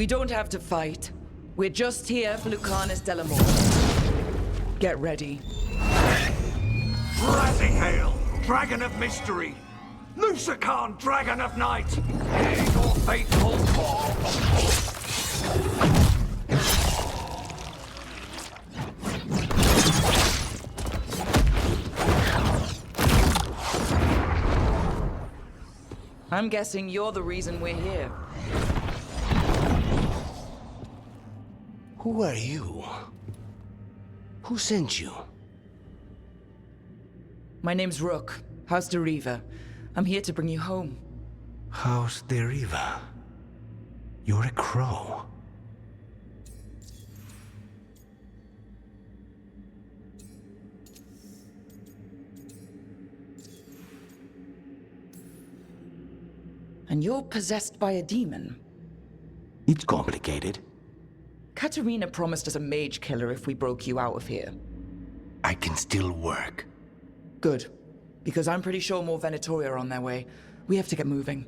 We don't have to fight. We're just here for Lucanis Delamore. Get ready. Razzie Hail, Dragon of Mystery! Lucanis, Dragon of Night! Hear your fateful call! I'm guessing you're the reason we're here. Who are you? Who sent you? My name's Rook, House Deriva. I'm here to bring you home. House Deriva. You're a crow. And you're possessed by a demon. It's complicated. Katerina promised us a mage killer if we broke you out of here. I can still work. Good. Because I'm pretty sure more Venatori are on their way. We have to get moving.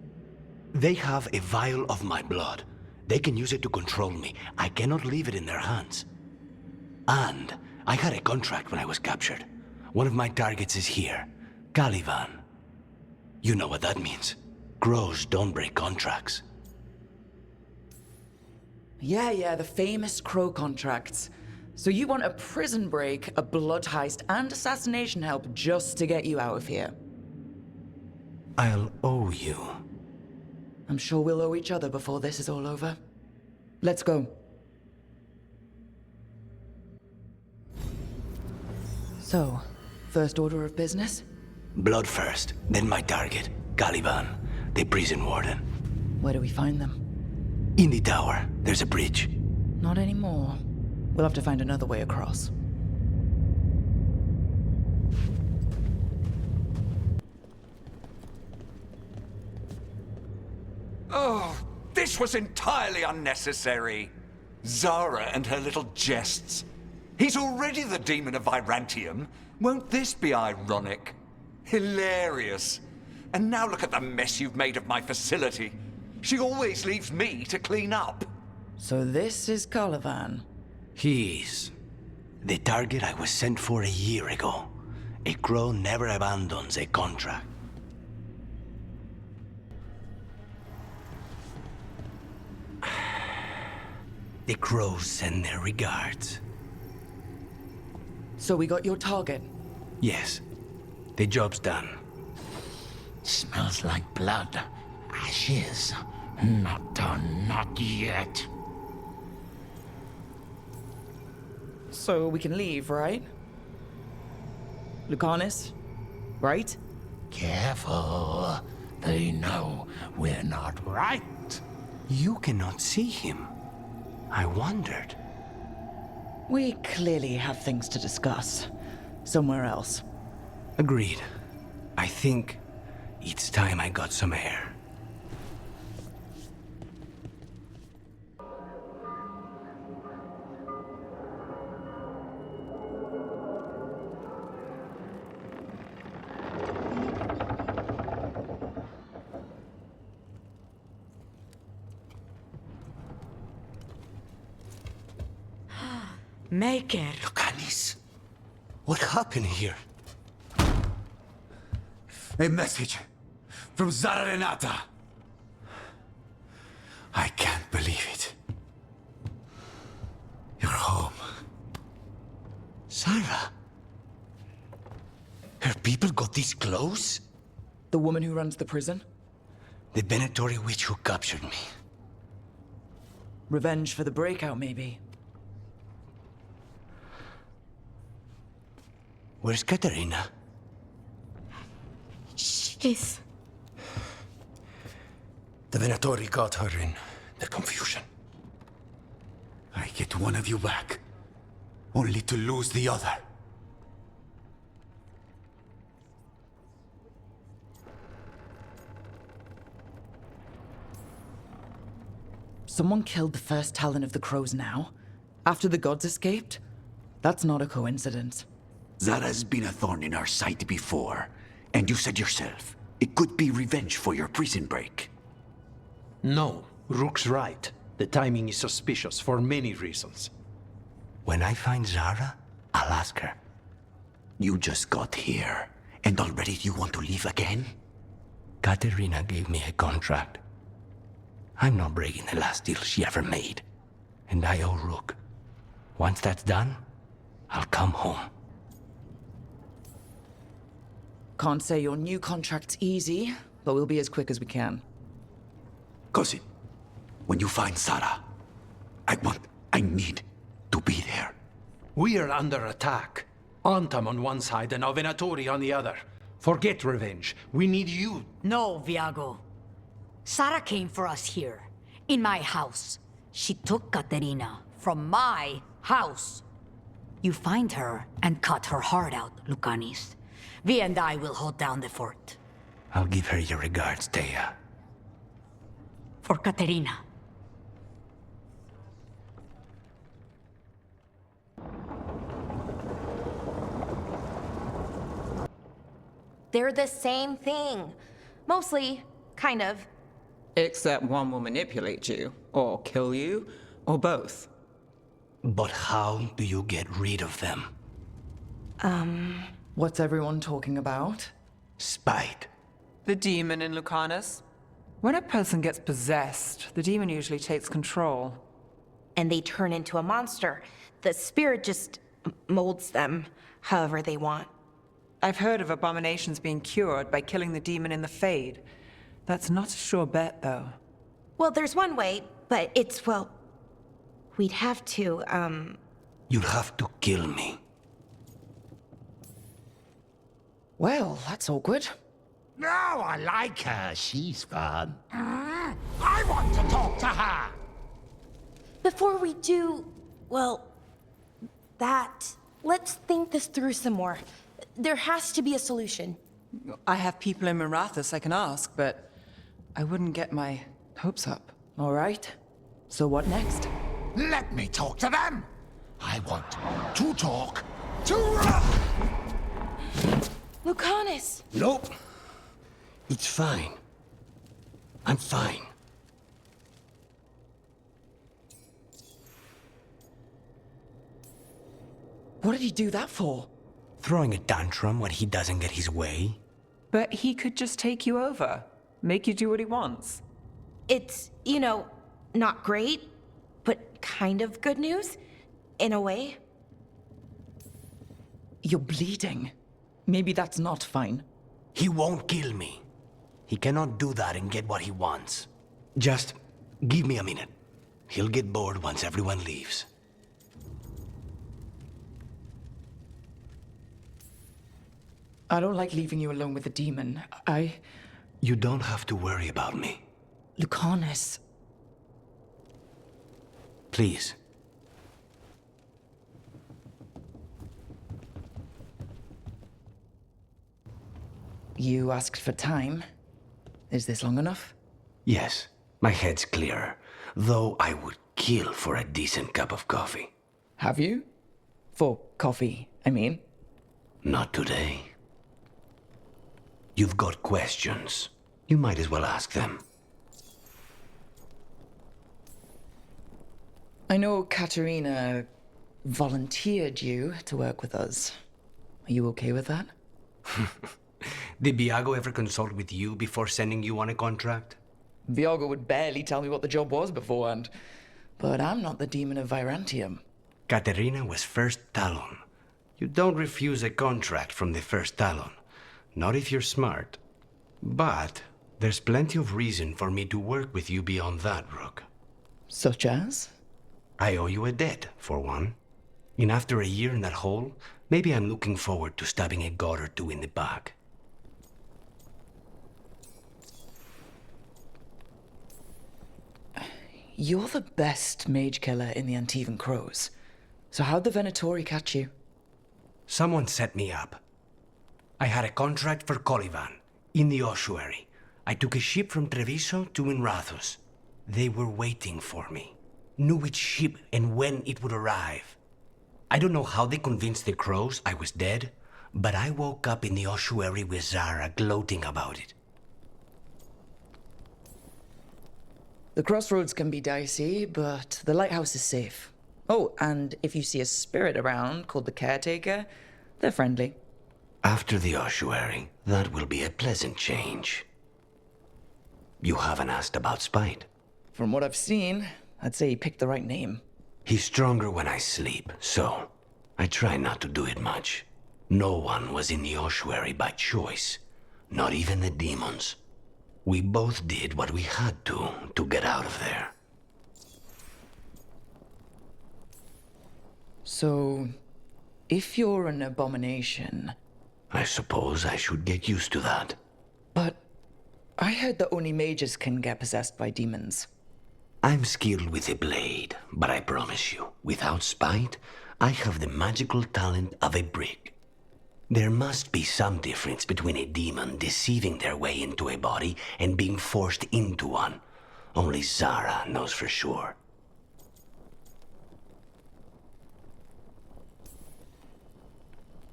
They have a vial of my blood. They can use it to control me. I cannot leave it in their hands. And I had a contract when I was captured. One of my targets is here. Caliban. You know what that means. Crows don't break contracts. Yeah, the famous crow contracts. So you want a prison break, a blood heist, and assassination help just to get you out of here? I'll owe you. I'm sure we'll owe each other before this is all over. Let's go. So, first order of business? Blood first, then my target, Caliban, the prison warden. Where do we find them? In the tower, there's a bridge. Not anymore. We'll have to find another way across. Oh, this was entirely unnecessary. Zara and her little jests. He's already the demon of Virantium. Won't this be ironic? Hilarious. And now look at the mess you've made of my facility. She always leaves me to clean up. So this is Caliban. He's the target I was sent for a year ago. A crow never abandons a contract. The crows send their regards. So we got your target. Yes, the job's done. Smells like blood. Ashes. Not done, not yet. So we can leave, right? Lucanis, right? Careful. They know we're not right. You cannot see him. I wondered. We clearly have things to discuss. Somewhere else. Agreed. I think it's time I got some air. Maker. Lucanis, what happened here? A message from Zara Renata. I can't believe it. You're home. Sarah? Her people got this close? The woman who runs the prison? The Venatori witch who captured me. Revenge for the breakout, maybe. Where's Katerina? She's... The Venatori got her in their confusion. I get one of you back, only to lose the other. Someone killed the first Talon of the Crows now? After the gods escaped? That's not a coincidence. Zara's been a thorn in our side before, and you said yourself, it could be revenge for your prison break. No, Rook's right. The timing is suspicious for many reasons. When I find Zara, I'll ask her. You just got here, and already you want to leave again? Katerina gave me a contract. I'm not breaking the last deal she ever made. And I owe Rook. Once that's done, I'll come home. Can't say your new contract's easy, but we'll be as quick as we can. Cousin, when you find Sarah, I need to be there. We are under attack. Antam on one side and Venatori on the other. Forget revenge. We need you. No, Viago. Sara came for us here, in my house. She took Katerina from my house. You find her and cut her heart out, Lucanis. Vi and I will hold down the fort. I'll give her your regards, Thea. For Katerina. They're the same thing. Mostly, kind of. Except one will manipulate you, or kill you, or both. But how do you get rid of them? What's everyone talking about? Spite. The demon in Lucanis? When a person gets possessed, the demon usually takes control. And they turn into a monster. The spirit just molds them however they want. I've heard of abominations being cured by killing the demon in the Fade. That's not a sure bet, though. Well, there's one way, but it's, well... We'd have to, You'll have to kill me. Well, that's awkward. No, I like her. She's fun. I want to talk to her. Before we do, well, let's think this through some more. There has to be a solution. I have people in Marathas I can ask, but I wouldn't get my hopes up. All right. So what next? Let me talk to them. I want to talk to... Lucanis! Nope. It's fine. I'm fine. What did he do that for? Throwing a tantrum when he doesn't get his way? But he could just take you over, make you do what he wants. It's, not great, but kind of good news, in a way. You're bleeding. Maybe that's not fine. He won't kill me. He cannot do that and get what he wants. Just give me a minute. He'll get bored once everyone leaves. I don't like leaving you alone with the demon. You don't have to worry about me. Lucanis. Please. You asked for time. Is this long enough? Yes, my head's clearer. Though I would kill for a decent cup of coffee. Have you? For coffee, I mean. Not today. You've got questions. You might as well ask them. I know Katerina volunteered you to work with us. Are you okay with that? Did Viago ever consult with you before sending you on a contract? Viago would barely tell me what the job was beforehand. But I'm not the demon of Virantium. Katerina was first Talon. You don't refuse a contract from the first Talon. Not if you're smart. But there's plenty of reason for me to work with you beyond that, Rook. Such as? I owe you a debt, for one. And after a year in that hole, maybe I'm looking forward to stabbing a god or two in the back. You're the best mage killer in the Antivan Crows. So how'd the Venatori catch you? Someone set me up. I had a contract for Colivan, in the ossuary. I took a ship from Treviso to Minrathus. They were waiting for me. Knew which ship and when it would arrive. I don't know how they convinced the Crows I was dead, but I woke up in the ossuary with Zara gloating about it. The crossroads can be dicey, but the lighthouse is safe. Oh, and if you see a spirit around called the Caretaker, they're friendly. After the ossuary, that will be a pleasant change. You haven't asked about Spite. From what I've seen, I'd say he picked the right name. He's stronger when I sleep, so I try not to do it much. No one was in the ossuary by choice, not even the demons. We both did what we had to get out of there. So, if you're an abomination... I suppose I should get used to that. But I heard that only mages can get possessed by demons. I'm skilled with a blade, but I promise you, without Spite, I have the magical talent of a brick. There must be some difference between a demon deceiving their way into a body and being forced into one. Only Zara knows for sure.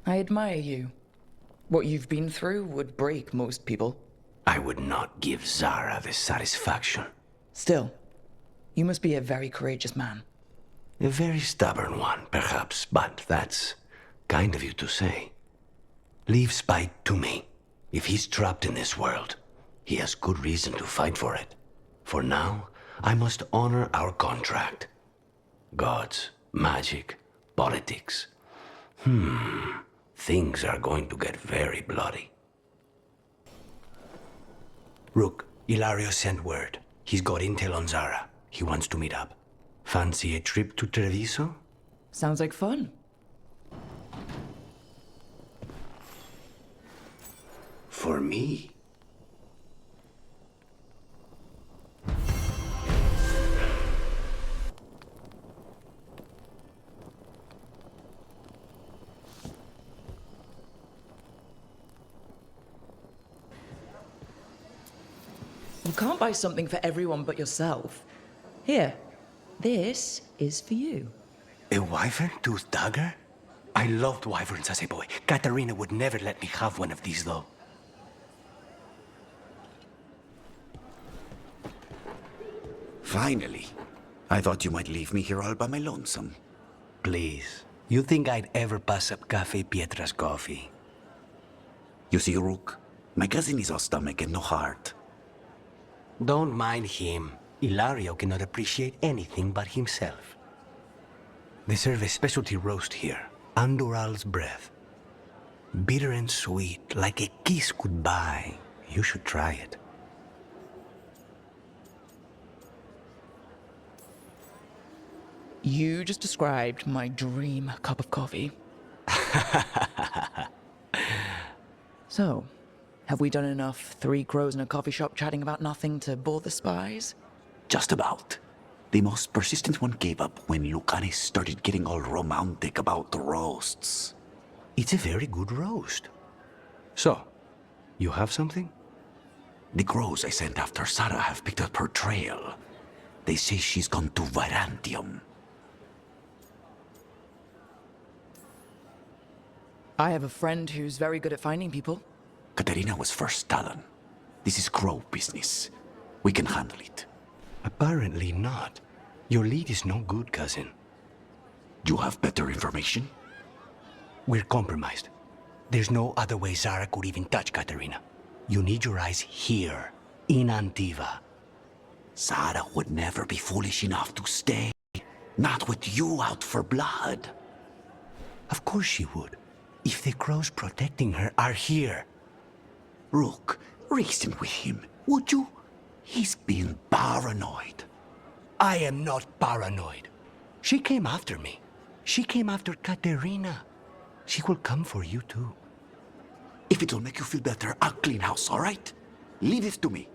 I admire you. What you've been through would break most people. I would not give Zara the satisfaction. Still, you must be a very courageous man. A very stubborn one, perhaps, but that's kind of you to say. Leave Spite to me. If he's trapped in this world, he has good reason to fight for it. For now, I must honor our contract. Gods, magic, politics. Things are going to get very bloody. Rook, Ilario sent word. He's got intel on Zara. He wants to meet up. Fancy a trip to Treviso? Sounds like fun. For me? You can't buy something for everyone but yourself. Here, this is for you. A wyvern-toothed dagger? I loved wyverns as a boy. Katarina would never let me have one of these, though. Finally. I thought you might leave me here all by my lonesome. Please. You think I'd ever pass up Cafe Pietra's coffee? You see, Rook, my cousin is all stomach and no heart. Don't mind him. Ilario cannot appreciate anything but himself. They serve a specialty roast here, Andoral's breath. Bitter and sweet, like a kiss goodbye. You should try it. You just described my dream cup of coffee. So, have we done enough three crows in a coffee shop chatting about nothing to bore the spies? Just about. The most persistent one gave up when Lucanis started getting all romantic about the roasts. It's a very good roast. So, you have something? The crows I sent after Sarah have picked up her trail. They say she's gone to Virantium. I have a friend who's very good at finding people. Katerina was first Talon. This is crow business. We can handle it. Apparently not. Your lead is no good, cousin. You have better information? We're compromised. There's no other way Zara could even touch Katerina. You need your eyes here, in Antiva. Zara would never be foolish enough to stay. Not with you out for blood. Of course she would. If the crows protecting her are here. Rook, reason with him, would you? He's being paranoid. I am not paranoid. She came after me. She came after Katerina. She will come for you too. If it'll make you feel better, I'll clean house, all right? Leave this to me.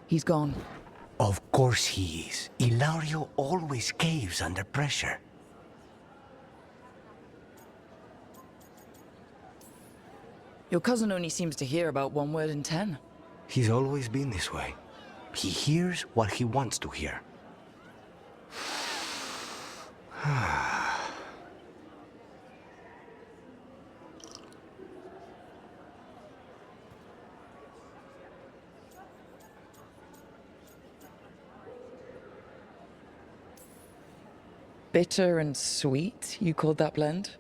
He's gone. Of course he is. Ilario always caves under pressure. Your cousin only seems to hear about one word in 10. He's always been this way. He hears what he wants to hear. Bitter and sweet, you called that blend?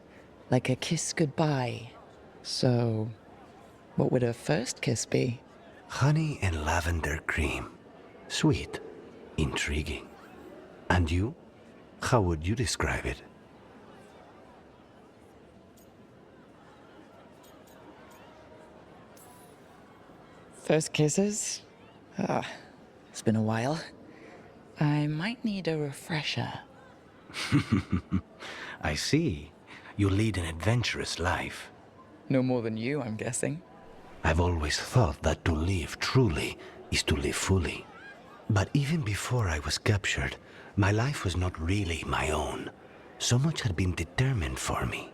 Like a kiss goodbye. So, what would a first kiss be? Honey and lavender cream. Sweet. Intriguing. And you? How would you describe it? First kisses? It's been a while. I might need a refresher. I see. You lead an adventurous life. No more than you, I'm guessing. I've always thought that to live truly is to live fully. But even before I was captured, my life was not really my own. So much had been determined for me.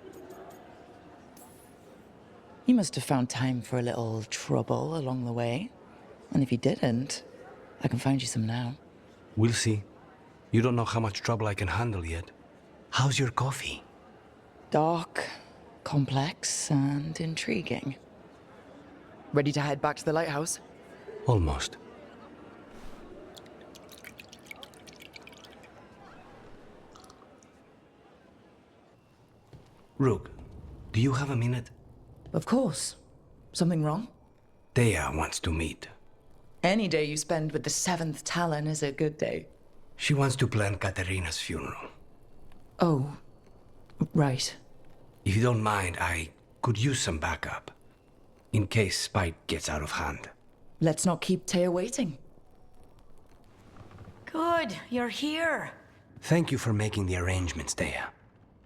You must have found time for a little trouble along the way. And if you didn't, I can find you some now. We'll see. You don't know how much trouble I can handle yet. How's your coffee? Dark, complex, and intriguing. Ready to head back to the lighthouse? Almost. Rook, do you have a minute? Of course. Something wrong? Thea wants to meet. Any day you spend with the 7th Talon is a good day. She wants to plan Katerina's funeral. Oh, right. If you don't mind, I could use some backup. In case Spike gets out of hand. Let's not keep Taya waiting. Good, you're here. Thank you for making the arrangements, Thea.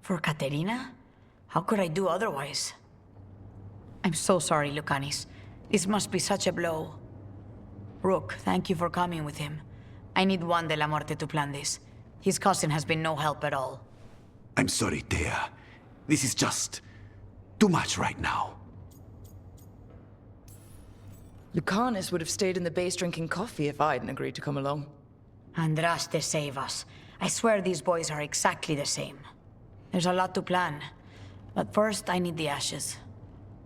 For Katerina? How could I do otherwise? I'm so sorry, Lucanis. This must be such a blow. Rook, thank you for coming with him. I need Juan de la Muerte to plan this. His cousin has been no help at all. I'm sorry, Thea. This is just too much right now. Lucanis would have stayed in the base drinking coffee if I hadn't agreed to come along. Andraste save us. I swear these boys are exactly the same. There's a lot to plan. But first, I need the ashes.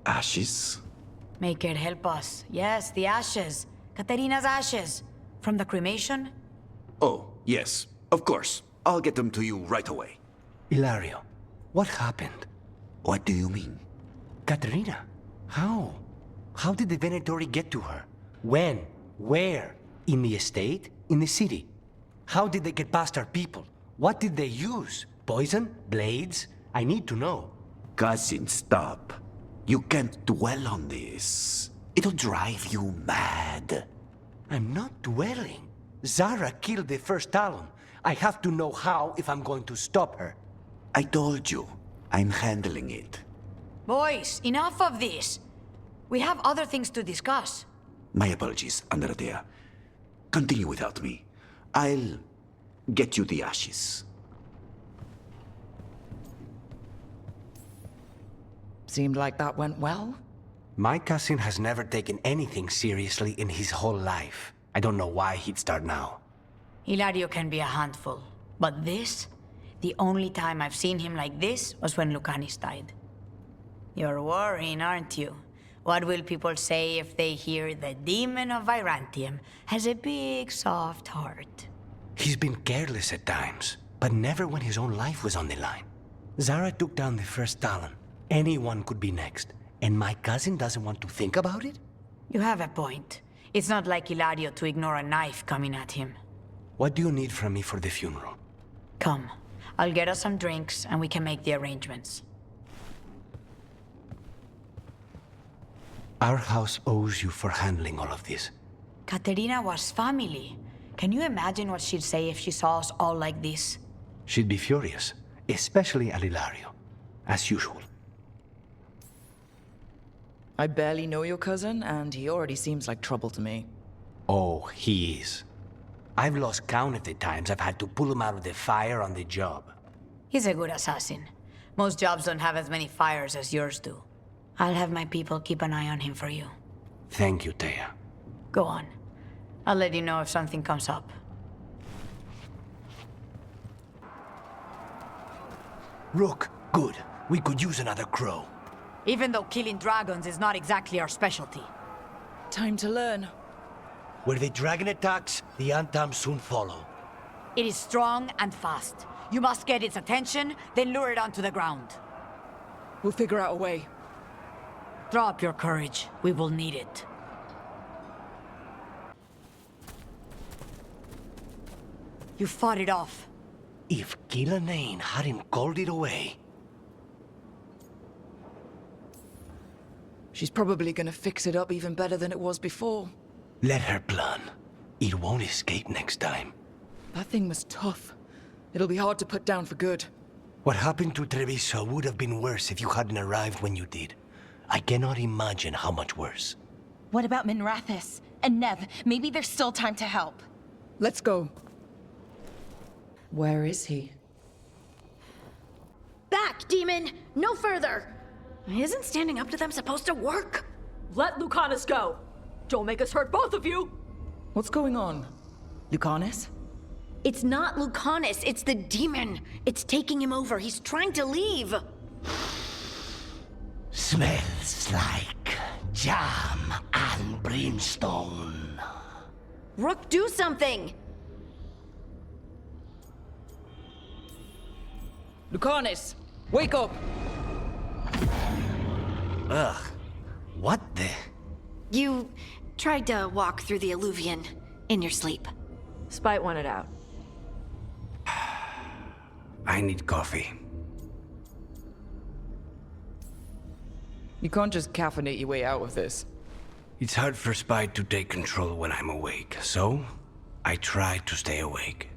Ashes? Make it help us. Yes, the ashes. Katerina's ashes. From the cremation? Oh, yes, of course. I'll get them to you right away. Hilario, what happened? What do you mean? Katerina, how? How did the Venatori get to her? When? Where? In the estate? In the city? How did they get past our people? What did they use? Poison? Blades? I need to know. Cousin, stop. You can't dwell on this. It'll drive you mad. I'm not dwelling. Zara killed the first Talon. I have to know how if I'm going to stop her. I told you, I'm handling it. Boys, enough of this. We have other things to discuss. My apologies, Andrea. Continue without me. I'll get you the ashes. Seemed like that went well. My cousin has never taken anything seriously in his whole life. I don't know why he'd start now. Hilario can be a handful. But this? The only time I've seen him like this was when Lucanis died. You're worrying, aren't you? What will people say if they hear the demon of Virantium has a big, soft heart? He's been careless at times, but never when his own life was on the line. Zara took down the first Talon. Anyone could be next, and my cousin doesn't want to think about it? You have a point. It's not like Hilario to ignore a knife coming at him. What do you need from me for the funeral? Come. I'll get us some drinks, and we can make the arrangements. Our house owes you for handling all of this. Katerina was family. Can you imagine what she'd say if she saw us all like this? She'd be furious, especially at Hilario, as usual. I barely know your cousin, and he already seems like trouble to me. Oh, he is. I've lost count of the times I've had to pull him out of the fire on the job. He's a good assassin. Most jobs don't have as many fires as yours do. I'll have my people keep an eye on him for you. Thank you, Thea. Go on. I'll let you know if something comes up. Rook, good. We could use another crow. Even though killing dragons is not exactly our specialty. Time to learn. Where the dragon attacks, the Antam soon follow. It is strong and fast. You must get its attention, then lure it onto the ground. We'll figure out a way. Drop your courage. We will need it. You fought it off. If Gillenane hadn't called it away... She's probably gonna fix it up even better than it was before. Let her plan. It won't escape next time. That thing was tough. It'll be hard to put down for good. What happened to Treviso would have been worse if you hadn't arrived when you did. I cannot imagine how much worse. What about Minrathous and Nev? Maybe there's still time to help. Let's go. Where is he? Back, demon! No further! Isn't standing up to them supposed to work? Let Lucanis go! Don't make us hurt both of you! What's going on? Lucanis? It's not Lucanis, it's the demon. It's taking him over. He's trying to leave. Smells like jam and brimstone. Rook, do something! Lucanis! Wake up! Ugh. What the... You tried to walk through the Alluvion in your sleep. Spite wanted out. I need coffee. You can't just caffeinate your way out of this. It's hard for Spite to take control when I'm awake, so I try to stay awake.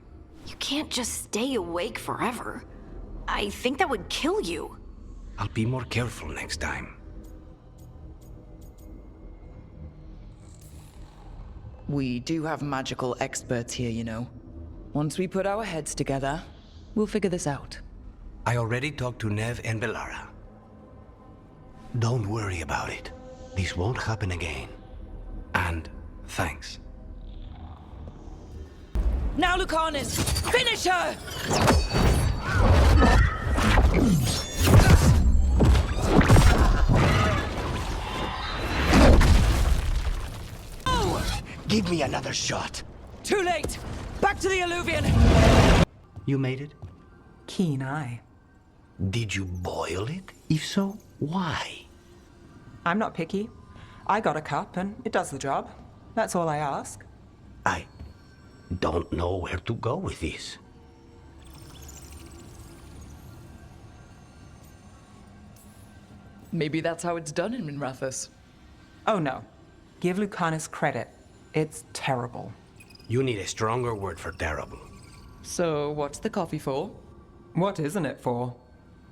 You can't just stay awake forever. I think that would kill you. I'll be more careful next time. We do have magical experts here, you know. Once we put our heads together, we'll figure this out. I already talked to Nev and Bellara. Don't worry about it. This won't happen again. And thanks. Now, Lucanis! Finish her! Give me another shot. Too late! Back to the Alluvion! You made it? Keen eye. Did you boil it? If so, why? I'm not picky. I got a cup and it does the job. That's all I ask. I don't know where to go with this. Maybe that's how it's done in Minrathous. Oh no. Give Lucanis credit. It's terrible. You need a stronger word for terrible. So, what's the coffee for? What isn't it for?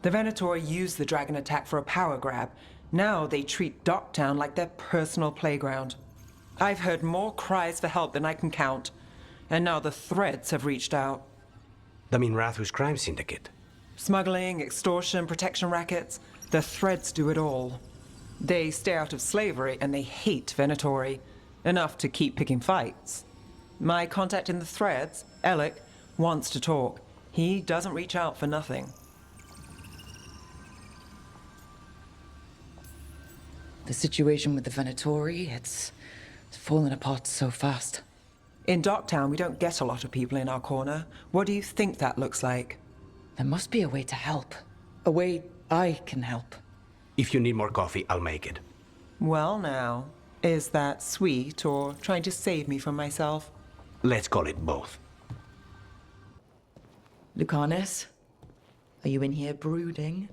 The Venator used the dragon attack for a power grab. Now they treat Docktown like their personal playground. I've heard more cries for help than I can count. And now the Threads have reached out. The Minrathous crime syndicate. Smuggling, extortion, protection rackets. The Threads do it all. They stay out of slavery and they hate Venatori. Enough to keep picking fights. My contact in the Threads, Alec, wants to talk. He doesn't reach out for nothing. The situation with the Venatori, it's fallen apart so fast. In Docktown, we don't get a lot of people in our corner. What do you think that looks like? There must be a way to help. A way I can help. If you need more coffee, I'll make it. Well now, is that sweet or trying to save me from myself? Let's call it both. Lucanis, are you in here brooding?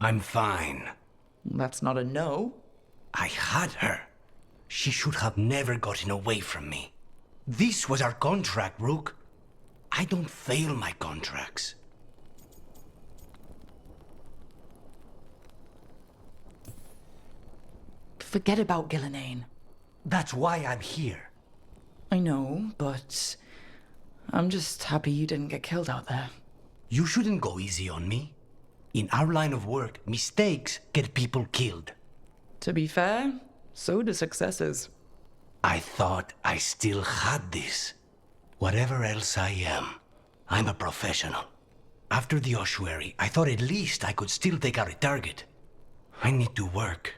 I'm fine. That's not a no. I had her. She should have never gotten away from me. This was our contract, Rook. I don't fail my contracts. Forget about Gillenane. That's why I'm here. I know, but I'm just happy you didn't get killed out there. You shouldn't go easy on me. In our line of work, mistakes get people killed. To be fair, so do successes. I thought I still had this. Whatever else I am, I'm a professional. After the ossuary, I thought at least I could still take out a target. I need to work.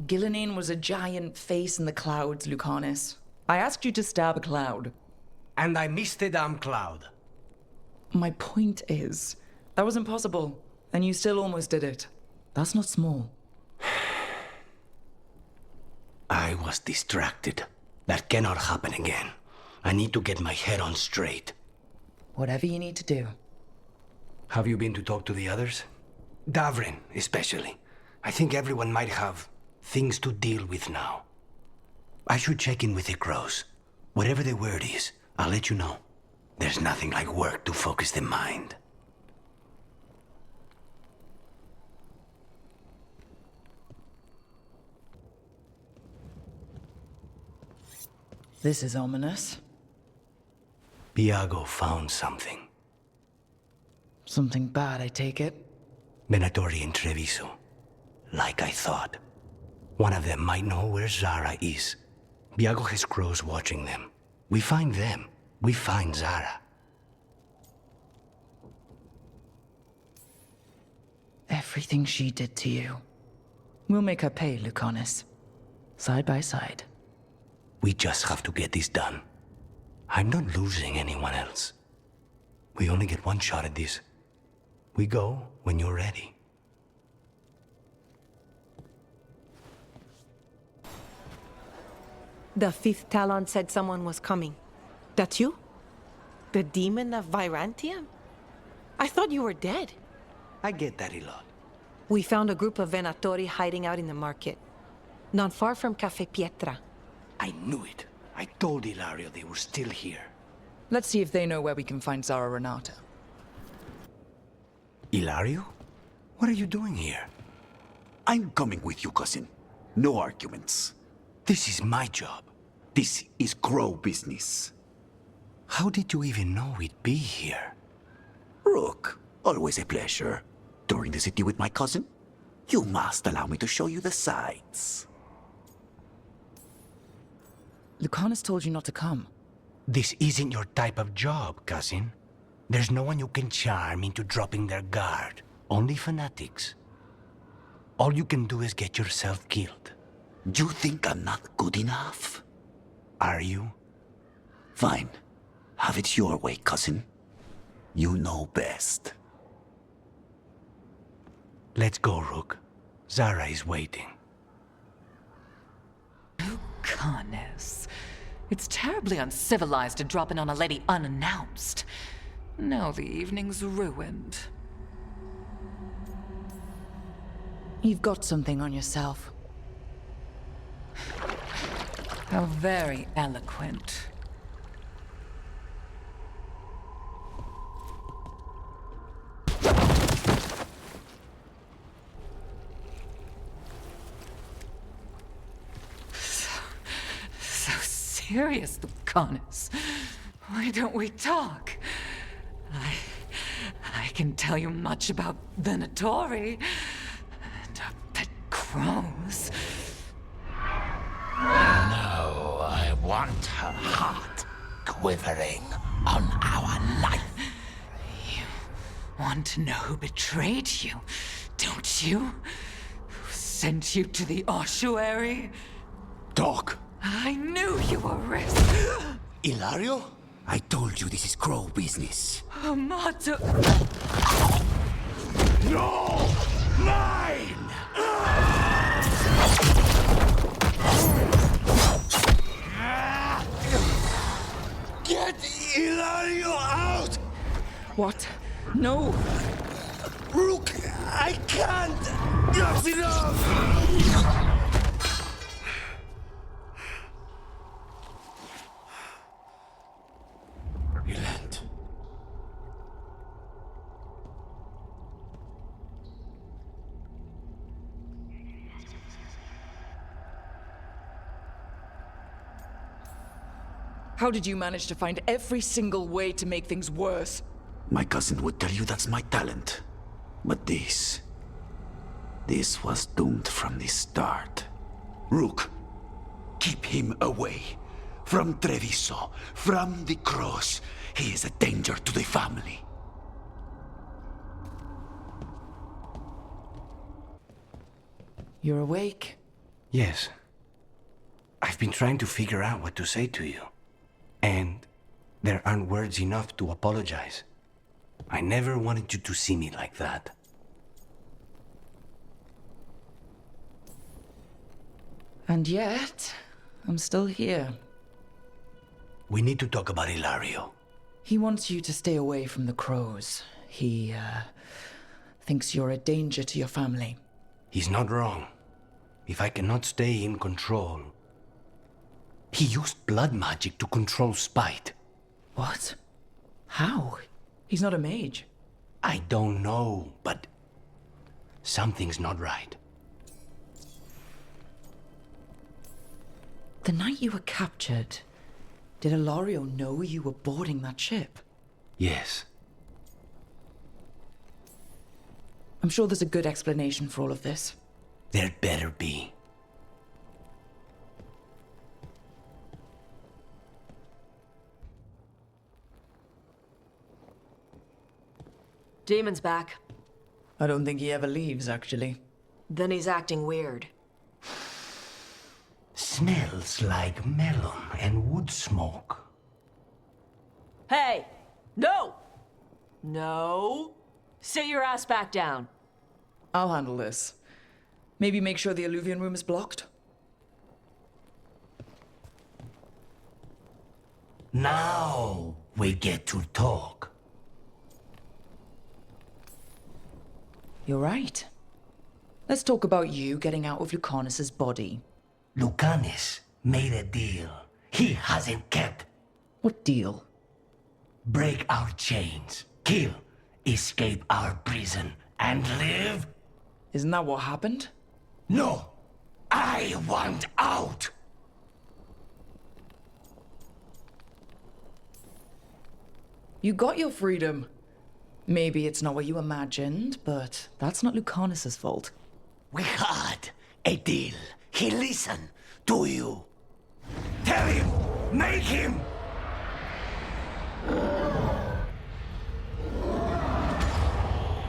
Gillenane was a giant face in the clouds, Lucanis. I asked you to stab a cloud. and I missed the damn cloud. My point is, that was impossible, and you still almost did it. That's not small. I was distracted. That cannot happen again. I need to get my head on straight. Whatever you need to do. Have you been to talk to the others? Davrin, especially. I think everyone might have things to deal with now. I should check in with the crows. Whatever the word is, I'll let you know. There's nothing like work to focus the mind. This is ominous. Biago found something. Something bad, I take it. Venatori and Treviso. Like I thought. One of them might know where Zara is. Biago has crows watching them. We find them. We find Zara. Everything she did to you. We'll make her pay, Lucanis. Side by side. We just have to get this done. I'm not losing anyone else. We only get one shot at this. We go when you're ready. The fifth Talon said someone was coming. That's you? The demon of Virantium? I thought you were dead. I get that a lot. We found a group of Venatori hiding out in the market. Not far from Cafe Pietra. I knew it. I told Ilario they were still here. Let's see if they know where we can find Zara Renata. Ilario? What are you doing here? I'm coming with you, cousin. No arguments. This is my job. This is crow business. How did you even know we'd be here? Rook, always a pleasure. Touring the city with my cousin? You must allow me to show you the sights. Lucanis told you not to come. This isn't your type of job, cousin. There's no one you can charm into dropping their guard. Only fanatics. All you can do is get yourself killed. You think I'm not good enough? Are you? Fine. Have it your way, cousin. You know best. Let's go, Rook. Zara is waiting. Lucanis. It's terribly uncivilized to drop in on a lady unannounced. Now the evening's ruined. You've got something on yourself. How very eloquent. So serious, Lucanis. Why don't we talk? I can tell you much about Venatori and our pet crows. No, I want her heart quivering on our life. You want to know who betrayed you, don't you? Who sent you to the ossuary? Talk. I knew you were risk. Ilario? I told you this is crow business. Amato. No! Mine! Get Ilario out! What? No! Rook, I can't! That's enough! Relent. How did you manage to find every single way to make things worse? My cousin would tell you that's my talent. But this was doomed from the start. Rook, keep him away. From Treviso, from the cross. He is a danger to the family. You're awake? Yes. I've been trying to figure out what to say to you. And There aren't words enough to apologize. I never wanted you to see me like that. And yet, I'm still here. We need to talk about Ilario. He wants you to stay away from the crows. He, thinks you're a danger to your family. He's not wrong. If I cannot stay in control... He used blood magic to control spite. What? How? He's not a mage. I don't know, but... something's not right. The night you were captured, did Ilario know you were boarding that ship? Yes. I'm sure there's a good explanation for all of this. There better be. Demon's back. I don't think he ever leaves, actually. Then he's acting weird. Smells like melon and wood smoke. Hey! No! No! Sit your ass back down. I'll handle this. Maybe make sure the Alluvian room is blocked? Now we get to talk. You're right. Let's talk about you getting out of Lucanis' body. Lucanis made a deal he hasn't kept. What deal? Break our chains, kill, escape our prison, and live? Isn't that what happened? No! I want out! You got your freedom. Maybe it's not what you imagined, but that's not Lucanis' fault. We had a deal. He listened to you. Tell him! Make him!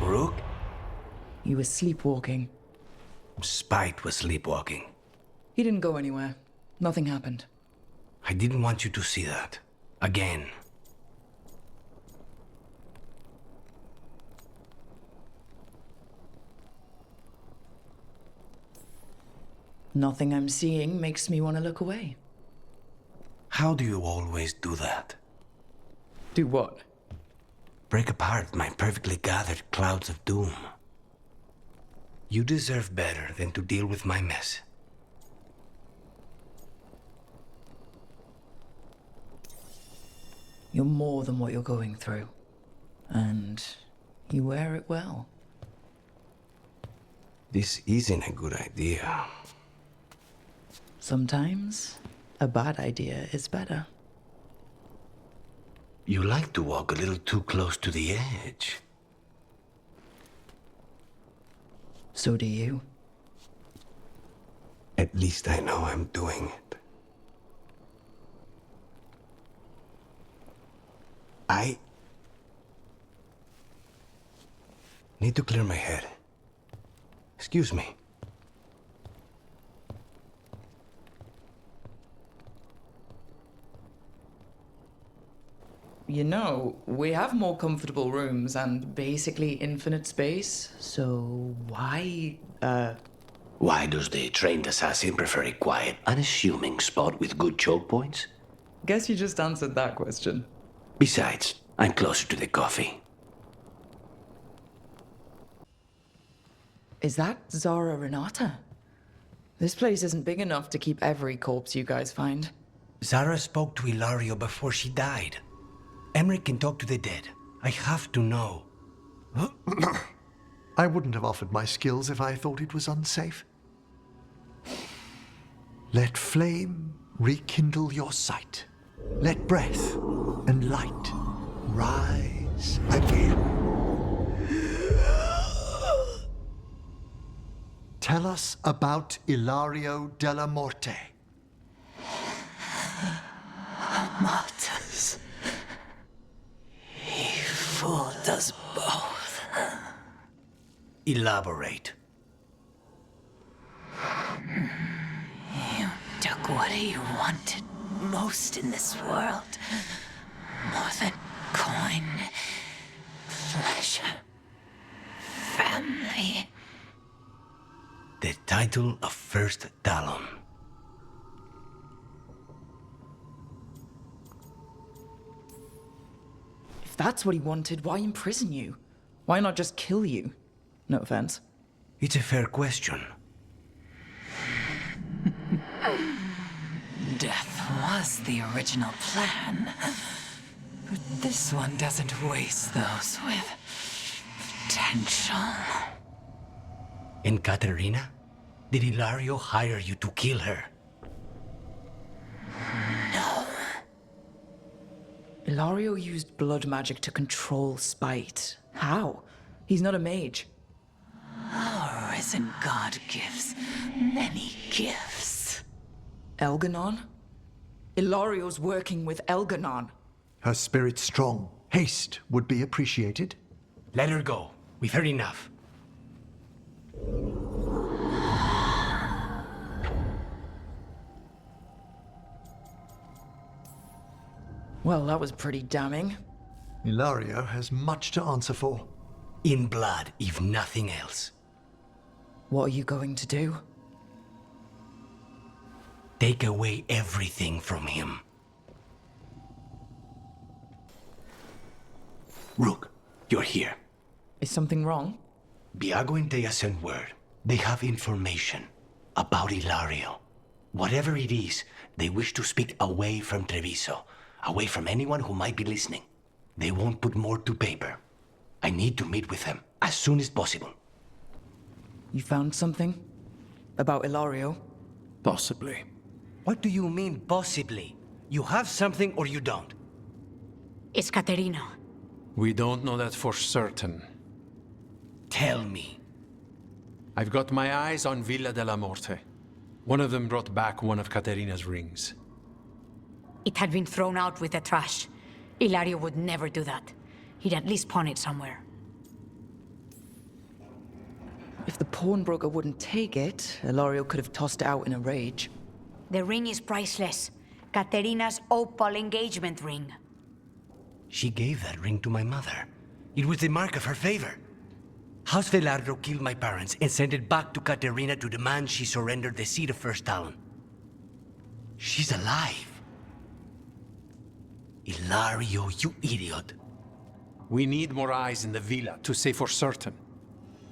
Rook? You were sleepwalking. Spite was sleepwalking. He didn't go anywhere. Nothing happened. I didn't want you to see that. Again. Nothing I'm seeing makes me want to look away. How do you always do that? Do what? Break apart my perfectly gathered clouds of doom. You deserve better than to deal with my mess. You're more than what you're going through. And you wear it well. This isn't a good idea. Sometimes, a bad idea is better. You like to walk a little too close to the edge. So do you. At least I know I'm doing it. I need to clear my head. Excuse me. You know, we have more comfortable rooms and basically infinite space, so why, Why does the trained assassin prefer a quiet, unassuming spot with good choke points? Guess you just answered that question. Besides, I'm closer to the coffee. Is that Zara Renata? This place isn't big enough to keep every corpse you guys find. Zara spoke to Ilario before she died. Emmerich can talk to the dead. I have to know. I wouldn't have offered my skills if I thought it was unsafe. Let flame rekindle your sight. Let breath and light rise again. Tell us about Ilario della Morte. Martyrs. He fooled us both. Elaborate. You took what he wanted most in this world. More than coin, pleasure, family. The title of First Talon. If that's what he wanted, why imprison you? Why not just kill you? No offense. It's a fair question. Death was the original plan. But this one doesn't waste those with potential. And Katerina? Did Ilario hire you to kill her? No. Ilario used blood magic to control spite. How? He's not a mage. Our risen god gives many gifts. Elganon? Ilario's working with Elganon. Her spirit's strong. Haste would be appreciated. Let her go. We've heard enough. Well, that was pretty damning. Ilario has much to answer for. In blood, if nothing else. What are you going to do? Take away everything from him. Rook, you're here. Is something wrong? Biago and Dea sent word. They have information about Ilario. Whatever it is, they wish to speak away from Treviso, away from anyone who might be listening. They won't put more to paper. I need to meet with them as soon as possible. You found something? About Ilario? Possibly. What do you mean, possibly? You have something or you don't? It's Katerina. We don't know that for certain. Tell me. I've got my eyes on Villa de la Morte. One of them brought back one of Caterina's rings. It had been thrown out with the trash. Ilario would never do that. He'd at least pawn it somewhere. If the pawnbroker wouldn't take it, Ilario could have tossed it out in a rage. The ring is priceless. Caterina's opal engagement ring. She gave that ring to my mother. It was the mark of her favor. House Veilguard killed my parents and sent it back to Caterina to demand she surrendered the seat of First Talon. She's alive. Ilario, you idiot. We need more eyes in the villa to say for certain.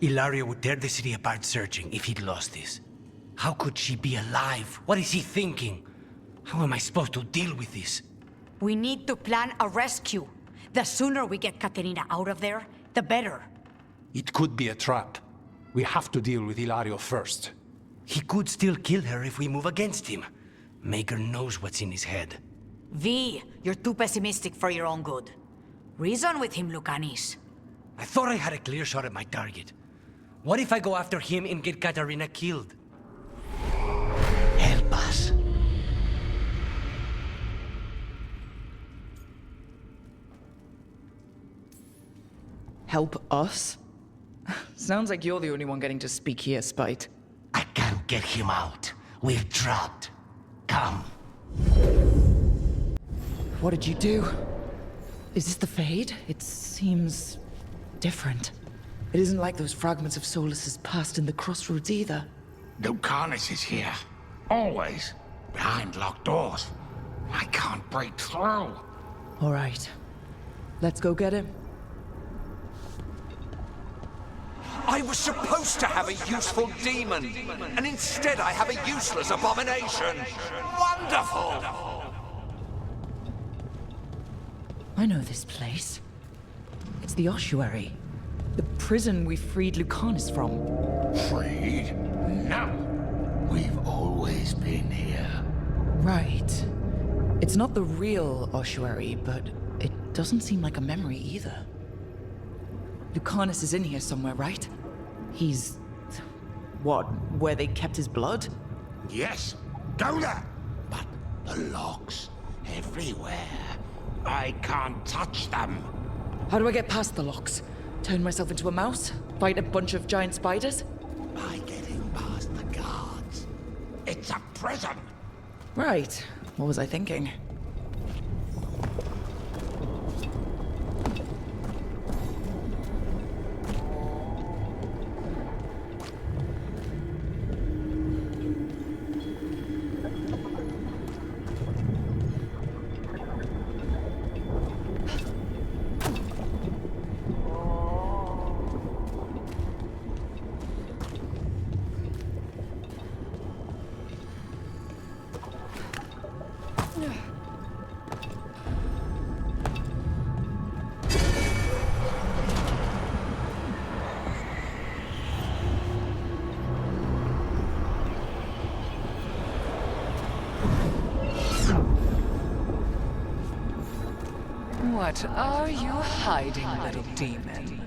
Ilario would tear the city apart searching if he'd lost this. How could she be alive? What is he thinking? How am I supposed to deal with this? We need to plan a rescue. The sooner we get Caterina out of there, the better. It could be a trap. We have to deal with Ilario first. He could still kill her if we move against him. Maker knows what's in his head. V, you're too pessimistic for your own good. Reason with him, Lucanis. I thought I had a clear shot at my target. What if I go after him and get Katarina killed? Help us. Help us? Sounds like you're the only one getting to speak here, Spite. I can't get him out. We're trapped. Come. What did you do? Is this the Fade? It seems different. It isn't like those fragments of Solus's past in the Crossroads either. Lucanis is here. Always. Behind locked doors. I can't break through. All right. Let's go get him. I was supposed to have a useful demon, and instead I have a useless abomination. Wonderful! I know this place. It's the ossuary. The prison we freed Lucanis from. Freed? No. We've always been here. Right. It's not the real ossuary, but it doesn't seem like a memory either. Lucanis is in here somewhere, right? He's... what, where they kept his blood? Yes. Go there. But the locks everywhere. I can't touch them. How do I get past the locks? Turn myself into a mouse? Fight a bunch of giant spiders? By getting past the guards. It's a prison. Right. What was I thinking? What are you hiding, little demon?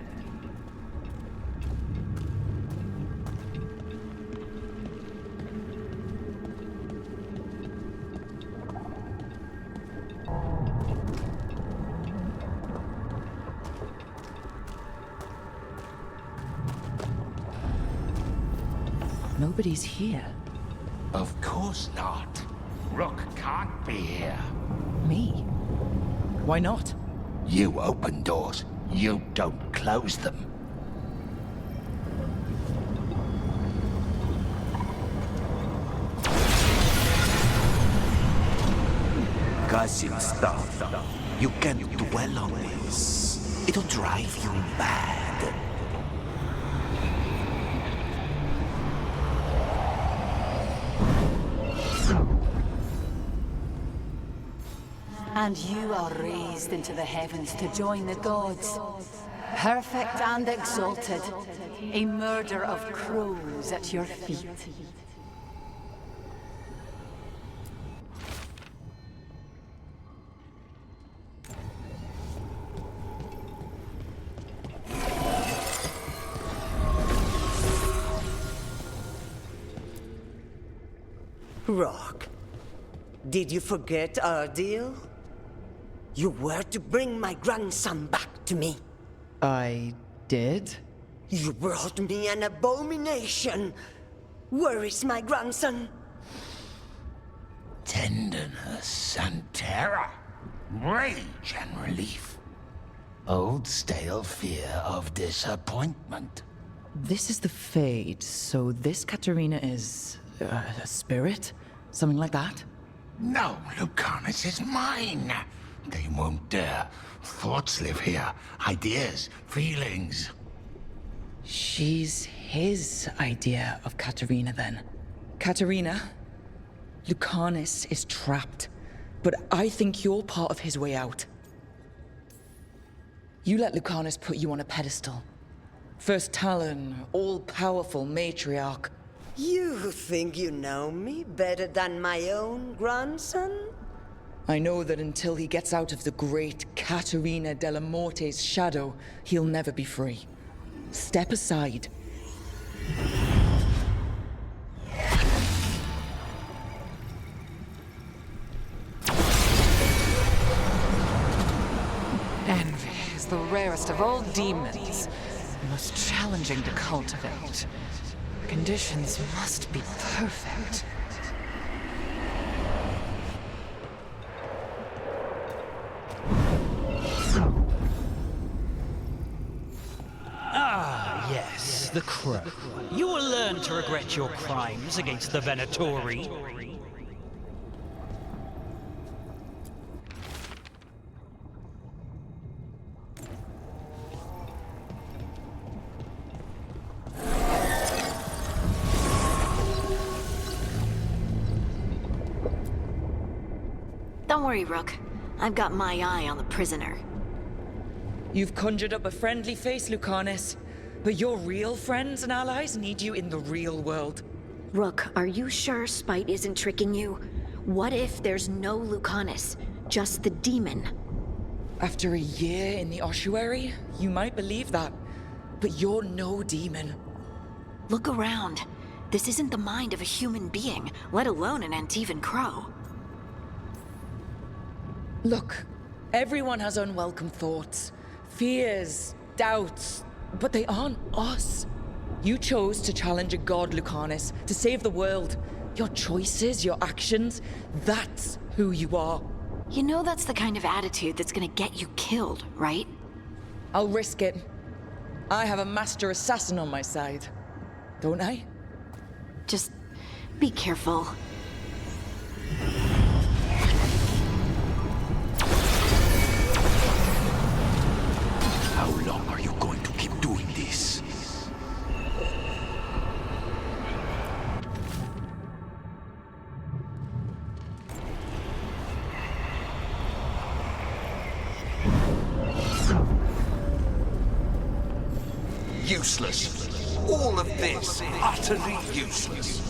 Nobody's here. Of course not. Rook can't be here. Me? Why not? You open doors. You don't close them. Cousin stuff. You can't dwell on this. It'll drive you mad. And you are raised into the heavens to join the gods. Perfect and exalted. A murder of crows at your feet. Rock, did you forget our deal? You were to bring my grandson back to me. I did? You brought me an abomination. Where is my grandson? Tenderness and terror. Rage and relief. Old stale fear of disappointment. This is the Fade, so this Katerina is... a spirit? Something like that? No, Lucanis is mine. They won't dare. Thoughts live here. Ideas, feelings. She's his idea of Katerina, then. Katerina, Lucanis is trapped, but I think you're part of his way out. You let Lucanis put you on a pedestal. First Talon, all-powerful matriarch. You think you know me better than my own grandson? I know that until he gets out of the great Caterina della Morte's shadow, he'll never be free. Step aside. Envy is the rarest of all demons, most challenging to cultivate. Conditions must be perfect. Ah, yes, the Crow. You will learn to regret your crimes against the Venatori. Don't worry, Rook. I've got my eye on the prisoner. You've conjured up a friendly face, Lucanis. But your real friends and allies need you in the real world. Rook, are you sure Spite isn't tricking you? What if there's no Lucanis, just the demon? After a year in the ossuary, you might believe that. But you're no demon. Look around. This isn't the mind of a human being, let alone an Antivan Crow. Look, everyone has unwelcome thoughts, fears, doubts, but they aren't us. You chose to challenge a god, Lucanis, to save the world. Your choices, your actions, that's who you are. You know that's the kind of attitude that's gonna get you killed, right? I'll risk it. I have a master assassin on my side, don't I? Just be careful. How long are you going to keep doing this? Useless. All of this, utterly useless.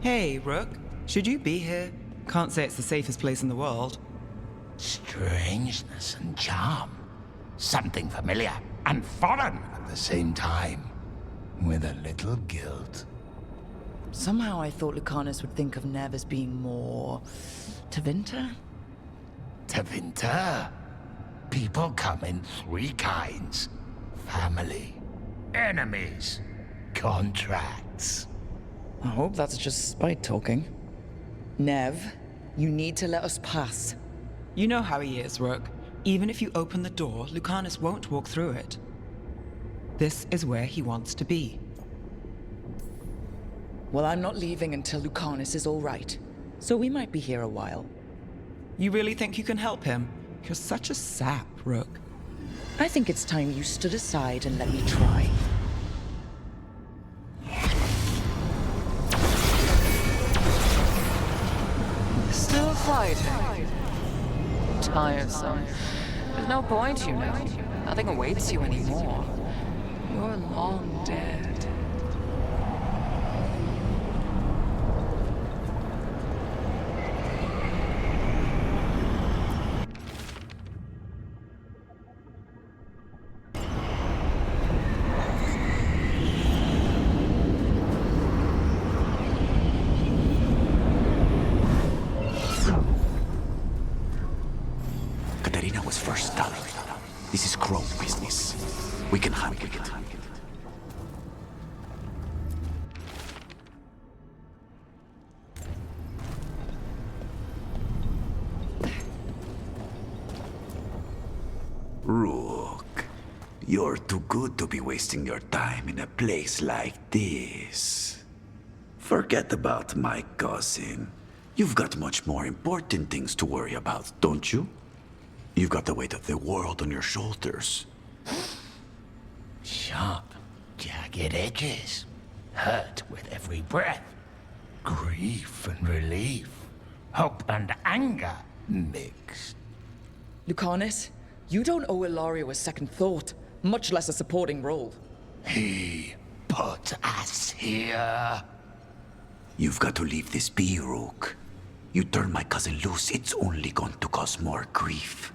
Hey, Rook. Should you be here? Can't say it's the safest place in the world. Strangeness and charm. Something familiar and foreign at the same time. With a little guilt. Somehow I thought Lucanis would think of Nev as being more... Tevinter? Tevinter? People come in three kinds. Family, enemies, contracts. I hope that's just spite talking. Nev, you need to let us pass. You know how he is, Rook. Even if you open the door, Lucanis won't walk through it. This is where he wants to be. Well, I'm not leaving until Lucanis is all right. So we might be here a while. You really think you can help him? You're such a sap, Rook. I think it's time you stood aside and let me try. Still fighting. Tiresome. There's no point, you know. Nothing awaits you anymore. You're long dead. Katarina was first Talon. This is Crow business. We can handle it. Rook, you're too good to be wasting your time in a place like this. Forget about my cousin. You've got much more important things to worry about, don't you? You've got the weight of the world on your shoulders. Sharp, jagged edges. Hurt with every breath. Grief and relief. Hope and anger mixed. Lucanis, you don't owe Ilario a second thought, much less a supporting role. He put us here. You've got to leave this be, Rook. You turn my cousin loose, it's only going to cause more grief.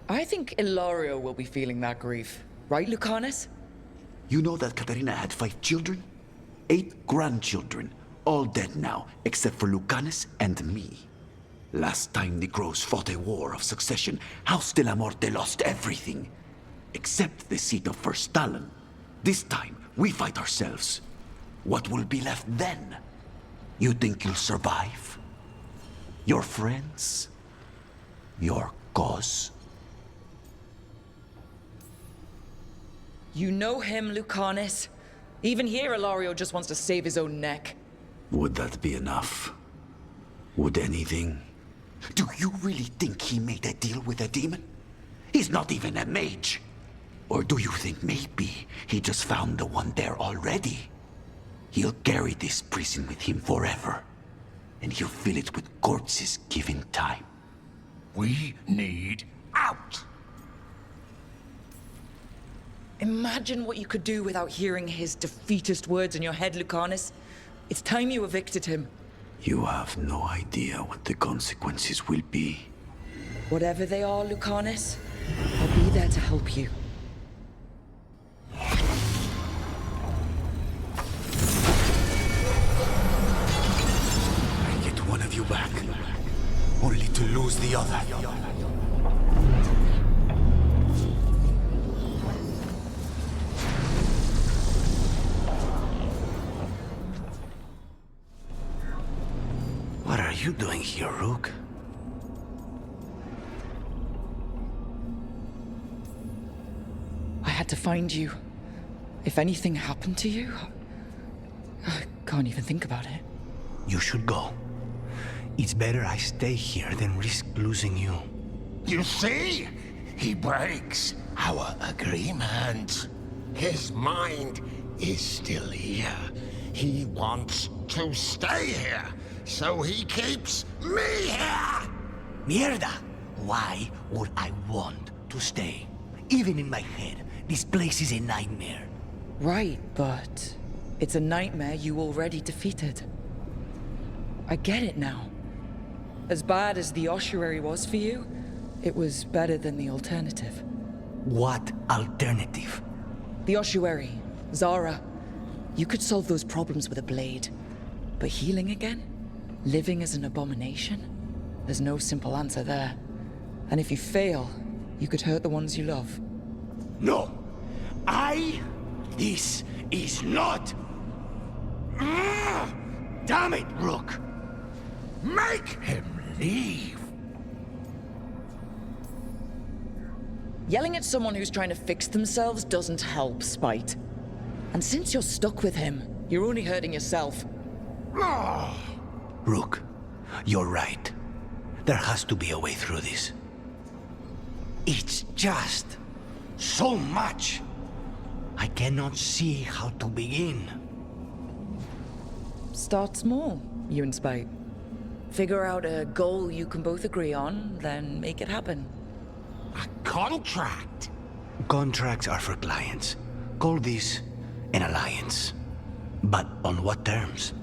I think Ilario will be feeling that grief. Right, Lucanis? You know that Katarina had 5 children? 8 grandchildren. All dead now, except for Lucanis and me. Last time the Grows fought a war of succession, House de la Morte lost everything. Except the seat of First Talon. This time, we fight ourselves. What will be left then? You think you'll survive? Your friends? Your cause? You know him, Lucanis. Even here, Ilario just wants to save his own neck. Would that be enough? Would anything? Do you really think he made a deal with a demon? He's not even a mage. Or do you think maybe he just found the one there already? He'll carry this prison with him forever. And he'll fill it with corpses given time. We need out! Imagine what you could do without hearing his defeatist words in your head, Lucanis. It's time you evicted him. You have no idea what the consequences will be. Whatever they are, Lucanis, I'll be there to help you. I get one of you back, only to lose the other. What are you doing here, Rook? I had to find you. If anything happened to you, I can't even think about it. You should go. It's better I stay here than risk losing you. You see? He breaks our agreement. His mind is still here. He wants to stay here, so he keeps me here! Mierda! Why would I want to stay? Even in my head, this place is a nightmare. Right, but it's a nightmare you already defeated. I get it now. As bad as the ossuary was for you, it was better than the alternative. What alternative? The ossuary, Zara. You could solve those problems with a blade. But healing again? Living as an abomination? There's no simple answer there. And if you fail, you could hurt the ones you love. No! This is not... Damn it, Rook! Make him leave! Yelling at someone who's trying to fix themselves doesn't help, Spite. And since you're stuck with him, you're only hurting yourself. Rook, you're right. There has to be a way through this. It's just so much. I cannot see how to begin. Start small, you and Spite. Figure out a goal you can both agree on, then make it happen. A contract? Contracts are for clients. Call this an alliance. But on what terms?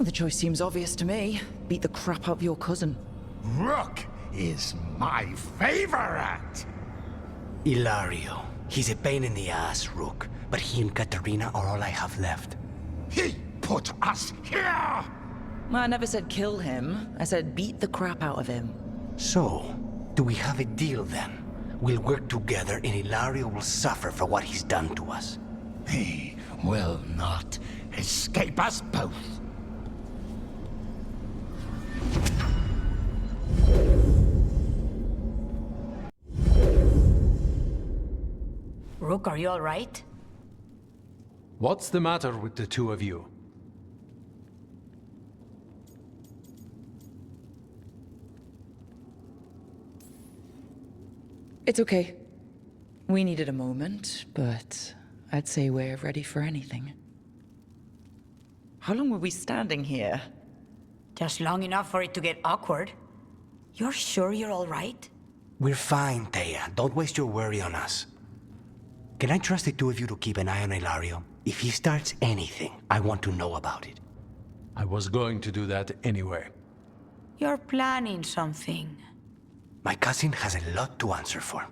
The choice seems obvious to me. Beat the crap out of your cousin. Rook is my favorite! Ilario. He's a pain in the ass, Rook. But he and Katarina are all I have left. He put us here! I never said kill him. I said beat the crap out of him. So, do we have a deal then? We'll work together and Ilario will suffer for what he's done to us. He will not escape us both. Rook, are you all right? What's the matter with the two of you? It's okay. We needed a moment, but I'd say we're ready for anything. How long were we standing here? Just long enough for it to get awkward. You're sure you're all right? We're fine, Thea. Don't waste your worry on us. Can I trust the two of you to keep an eye on Ilario? If he starts anything, I want to know about it. I was going to do that anyway. You're planning something. My cousin has a lot to answer for.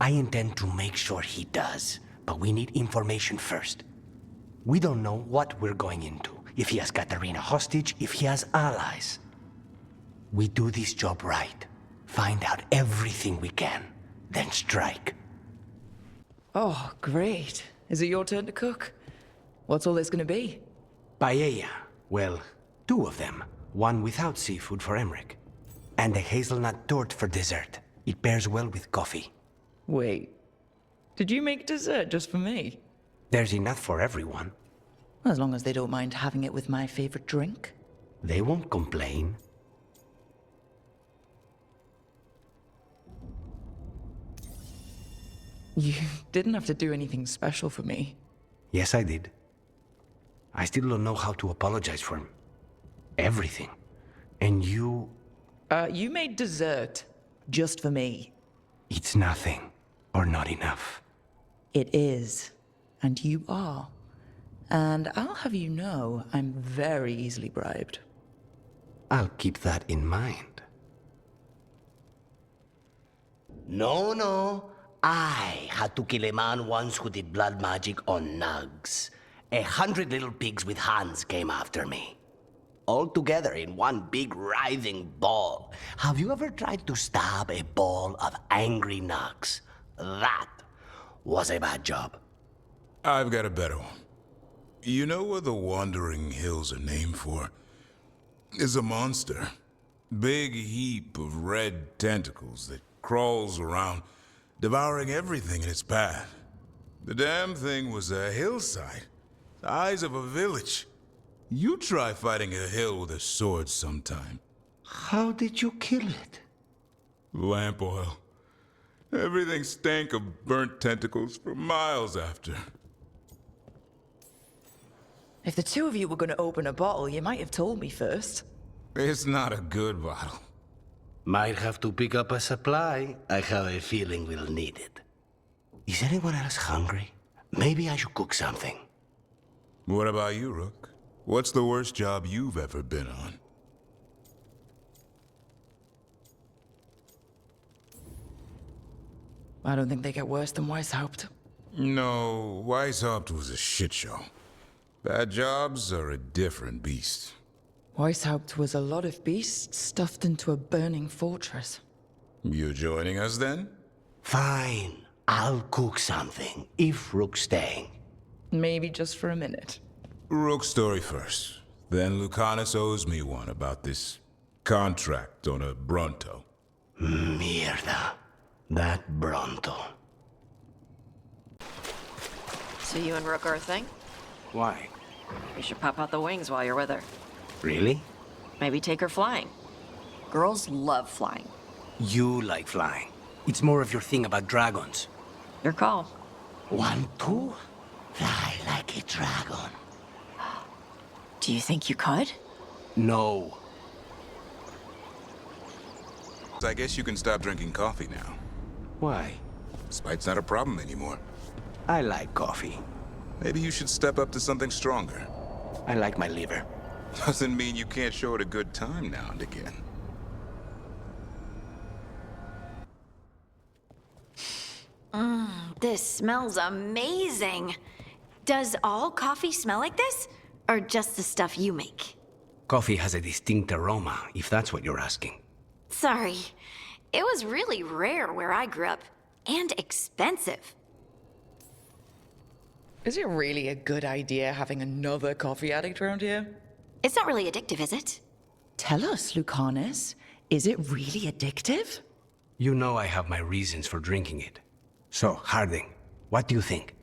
I intend to make sure he does, but we need information first. We don't know what we're going into. If he has Katarina hostage, if he has allies. We do this job right. Find out everything we can, then strike. Oh, great. Is it your turn to cook? What's all this gonna be? Paella. Well, two of them. One without seafood for Emmerich. And a hazelnut torte for dessert. It pairs well with coffee. Wait. Did you make dessert just for me? There's enough for everyone. As long as they don't mind having it with my favorite drink. They won't complain. You didn't have to do anything special for me. Yes, I did. I still don't know how to apologize for everything. And you... You made dessert just for me. It's nothing, or not enough. It is. And you are. And I'll have you know, I'm very easily bribed. I'll keep that in mind. No. I had to kill a man once who did blood magic on nugs. 100 little pigs with hands came after me. All together in one big writhing ball. Have you ever tried to stab a ball of angry nugs? That was a bad job. I've got a better one. You know what the Wandering Hills are named for? It's a monster. Big heap of red tentacles that crawls around, devouring everything in its path. The damn thing was a hillside, the size of a village. You try fighting a hill with a sword sometime. How did you kill it? Lamp oil. Everything stank of burnt tentacles for miles after. If the two of you were going to open a bottle, you might have told me first. It's not a good bottle. Might have to pick up a supply. I have a feeling we'll need it. Is anyone else hungry? Maybe I should cook something. What about you, Rook? What's the worst job you've ever been on? I don't think they get worse than Weishaupt. No, Weishaupt was a shit show. Bad jobs are a different beast. Weishaupt was a lot of beasts stuffed into a burning fortress. You joining us then? Fine. I'll cook something, if Rook's staying. Maybe just for a minute. Rook's story first. Then Lucanis owes me one about this contract on a Bronto. Mierda. That Bronto. So you and Rook are a thing? Why? You should pop out the wings while you're with her. Really? Maybe take her flying. Girls love flying. You like flying. It's more of your thing about dragons. Your call. Want to? Fly like a dragon. Do you think you could? No. I guess you can stop drinking coffee now. Why? Spite's not a problem anymore. I like coffee. Maybe you should step up to something stronger. I like my liver. Doesn't mean you can't show it a good time now and again. This smells amazing. Does all coffee smell like this? Or just the stuff you make? Coffee has a distinct aroma, if that's what you're asking. Sorry. It was really rare where I grew up. And expensive. Is it really a good idea having another coffee addict around here? It's not really addictive, is it? Tell us, Lucanis. Is it really addictive? You know I have my reasons for drinking it. So, Harding, what do you think?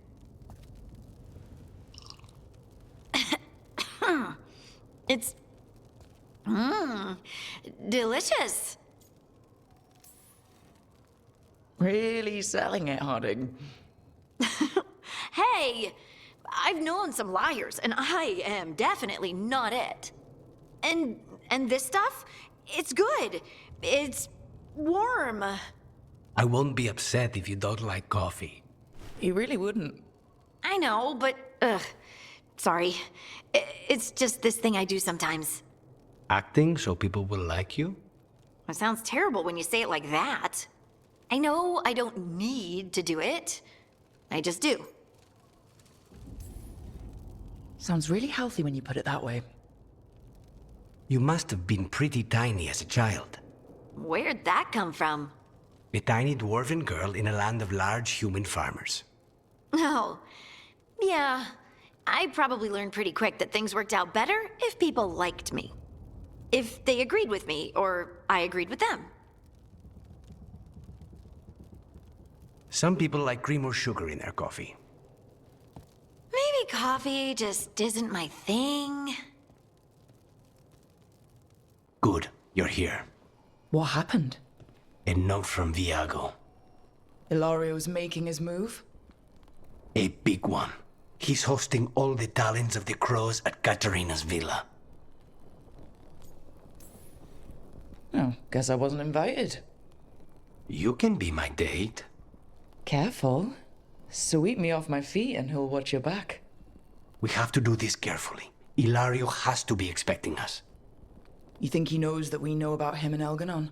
It's... delicious. Really selling it, Harding. Hey, I've known some liars, and I am definitely not it. And this stuff, it's good. It's warm. I won't be upset if you don't like coffee. He really wouldn't. I know, but sorry. It's just this thing I do sometimes. Acting so people will like you? It sounds terrible when you say it like that. I know I don't need to do it. I just do. Sounds really healthy when you put it that way. You must have been pretty tiny as a child. Where'd that come from? A tiny dwarven girl in a land of large human farmers. Oh, yeah. I probably learned pretty quick that things worked out better if people liked me. If they agreed with me, or I agreed with them. Some people like cream or sugar in their coffee. Maybe coffee just isn't my thing. Good, you're here. What happened? A note from Viago. Ilario's making his move? A big one. He's hosting all the talents of the crows at Katarina's villa. Oh, guess I wasn't invited. You can be my date. Careful. Sweep me off my feet and he'll watch your back. We have to do this carefully. Ilario has to be expecting us. You think he knows that we know about him and Elganon?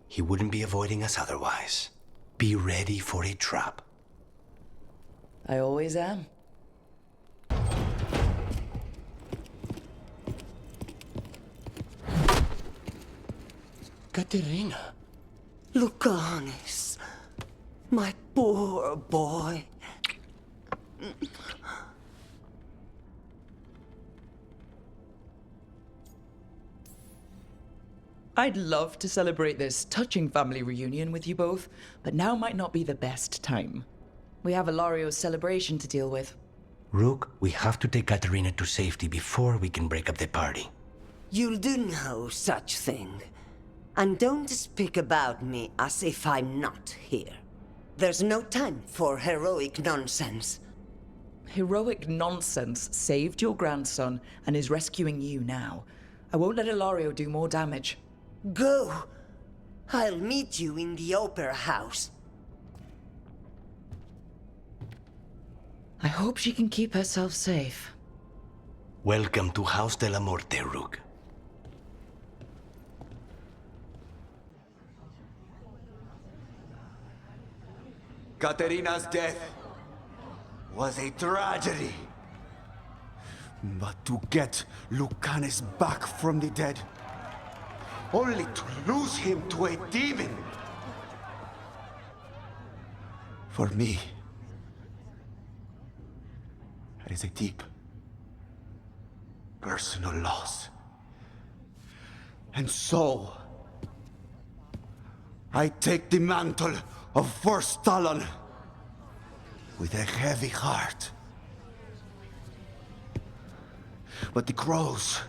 He wouldn't be avoiding us otherwise. Be ready for a trap. I always am. Katerina. Lucanis. My poor boy. I'd love to celebrate this touching family reunion with you both, but now might not be the best time. We have Ilario's celebration to deal with. Rook, we have to take Katarina to safety before we can break up the party. You'll do no such thing. And don't speak about me as if I'm not here. There's no time for heroic nonsense. Heroic nonsense saved your grandson and is rescuing you now. I won't let Ilario do more damage. Go! I'll meet you in the opera house. I hope she can keep herself safe. Welcome to House de la Morte, Rook. Caterina's death was a tragedy. But to get Lucanis back from the dead, only to lose him to a demon. For me, it is a deep, personal loss. And so, I take the mantle of First Talon with a heavy heart. But the crows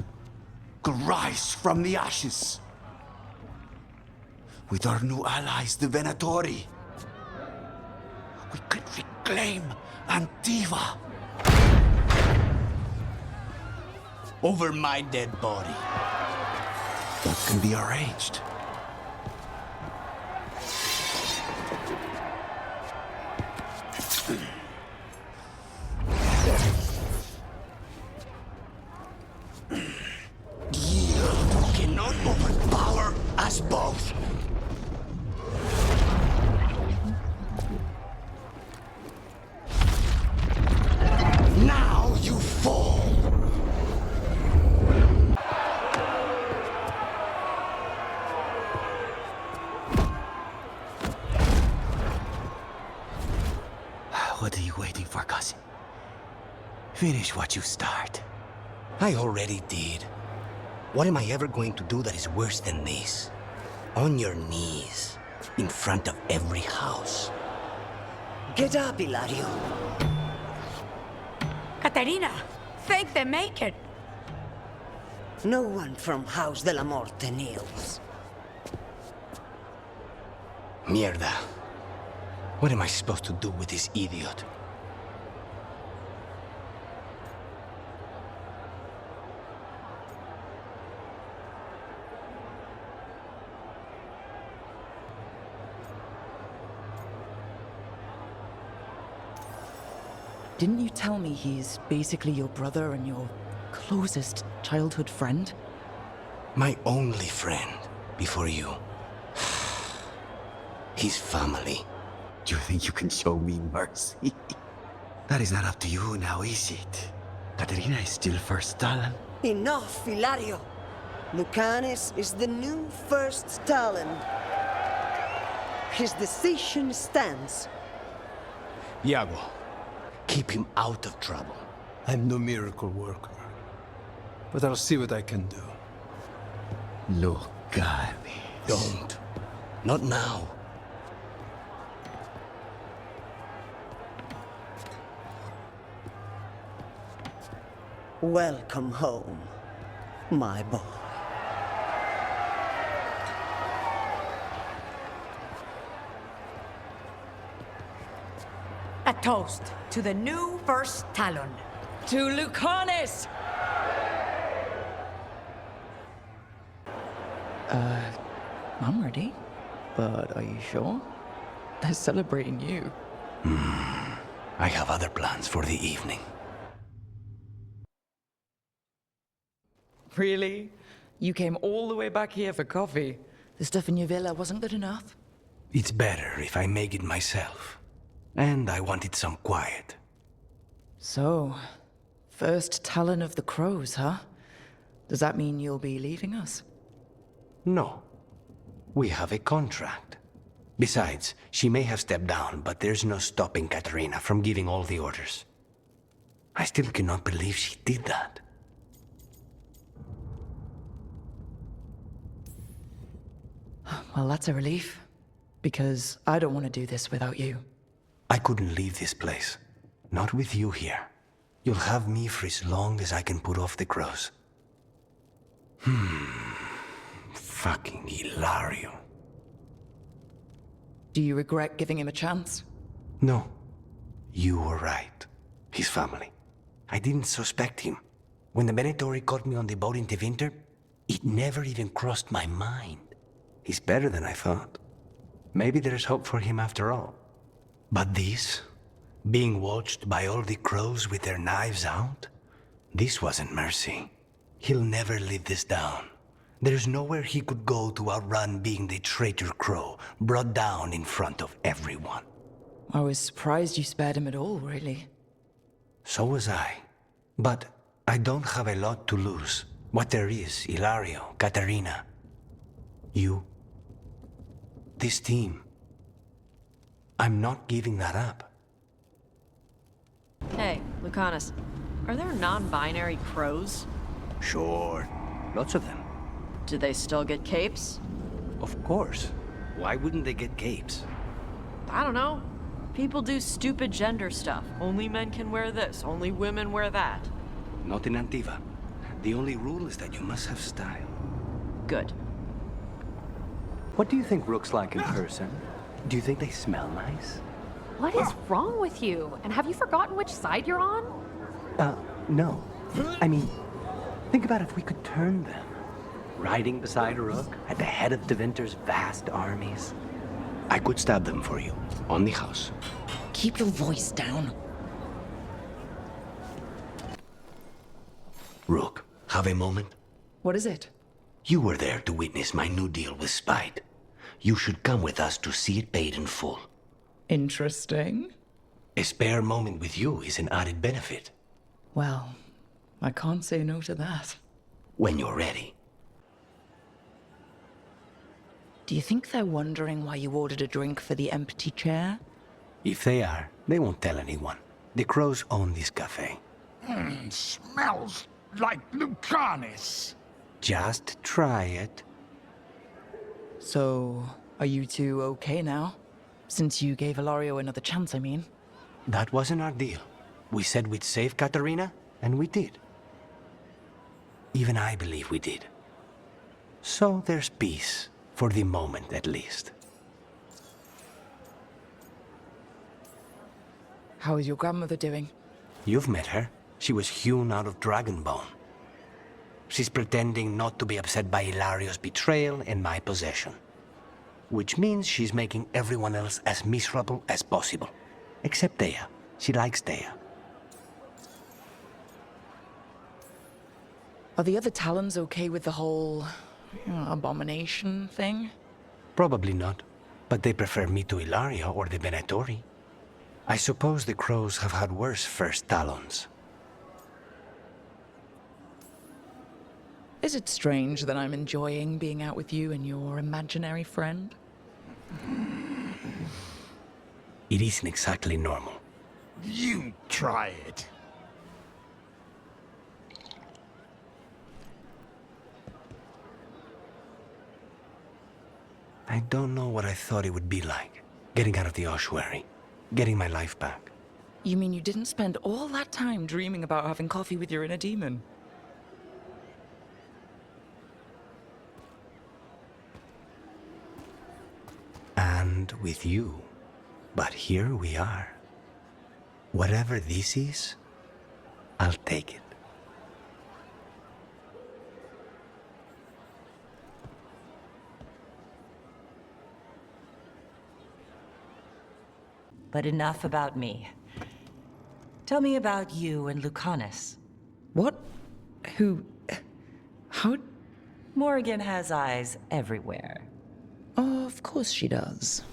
could rise from the ashes. With our new allies, the Venatori, we could reclaim Antiva. Over my dead body. That can be arranged. You cannot overpower us both. Now you fall. What are you waiting for, cousin? Finish what you start. I already did. What am I ever going to do that is worse than this? On your knees, in front of every house. Get up, Ilario. Caterina, thank the Maker. No one from House de la Morte kneels. Mierda. What am I supposed to do with this idiot? Didn't you tell me he's basically your brother and your closest childhood friend? My only friend before you. His family. Do you think you can show me mercy? That is not up to you now, is it? Caterina is still First Talon. Enough, Ilario. Lucanis is the new First Talon. His decision stands. Iago, keep him out of trouble. I'm no miracle worker, but I'll see what I can do. Lucanis. Don't. Not now. Welcome home, my boy. A toast to the new First Talon. To Lucanis! I'm ready. But are you sure? They're celebrating you. I have other plans for the evening. Really? You came all the way back here for coffee? The stuff in your villa wasn't good enough? It's better if I make it myself. And I wanted some quiet. So, First Talon of the Crows, huh? Does that mean you'll be leaving us? No. We have a contract. Besides, she may have stepped down, but there's no stopping Caterina from giving all the orders. I still cannot believe she did that. Well, that's a relief. Because I don't want to do this without you. I couldn't leave this place. Not with you here. You'll have me for as long as I can put off the crows. Fucking Ilario. Do you regret giving him a chance? No. You were right. his family. I didn't suspect him. When the Venatori caught me on the boat in Tevinter, it never even crossed my mind. He's better than I thought. Maybe there's hope for him after all. But this, being watched by all the crows with their knives out, this wasn't mercy. He'll never live this down. There's nowhere he could go to outrun being the traitor crow, brought down in front of everyone. I was surprised you spared him at all, really. So was I. But I don't have a lot to lose. What there is, Ilario, Katarina, you, this team. I'm not giving that up. Hey, Lucanis. Are there non-binary crows? Sure. Lots of them. Do they still get capes? Of course. Why wouldn't they get capes? I don't know. People do stupid gender stuff. Only men can wear this, only women wear that. Not in Antiva. The only rule is that you must have style. Good. What do you think Rook's like in person? Do you think they smell nice? What is wrong with you? And have you forgotten which side you're on? No. I mean, think about if we could turn them. Riding beside Rook, at the head of Tevinter's vast armies. I could stab them for you, on the house. Keep your voice down. Rook, have a moment? What is it? You were there to witness my new deal with Spite. You should come with us to see it paid in full. Interesting. A spare moment with you is an added benefit. Well, I can't say no to that. When you're ready. Do you think they're wondering why you ordered a drink for the empty chair? If they are, they won't tell anyone. The crows own this cafe. Smells like Lucanis. Just try it. So, are you two okay now? Since you gave Ilario another chance, I mean. That wasn't our deal. We said we'd save Katarina, and we did. Even I believe we did. So there's peace, for the moment at least. How is your grandmother doing? You've met her. She was hewn out of Dragonbone. She's pretending not to be upset by Hilario's betrayal and my possession. Which means she's making everyone else as miserable as possible. Except Dea. She likes Dea. Are the other Talons okay with the whole abomination thing? Probably not. But they prefer me to Hilario or the Venatori. I suppose the crows have had worse first Talons. Is it strange that I'm enjoying being out with you and your imaginary friend? It isn't exactly normal. You try it. I don't know what I thought it would be like. Getting out of the ossuary. Getting my life back. You mean you didn't spend all that time dreaming about having coffee with your inner demon? And with you. But here we are. Whatever this is, I'll take it. But enough about me. Tell me about you and Lucanis. What? Who? How? Morrigan has eyes everywhere. Oh, of course she does.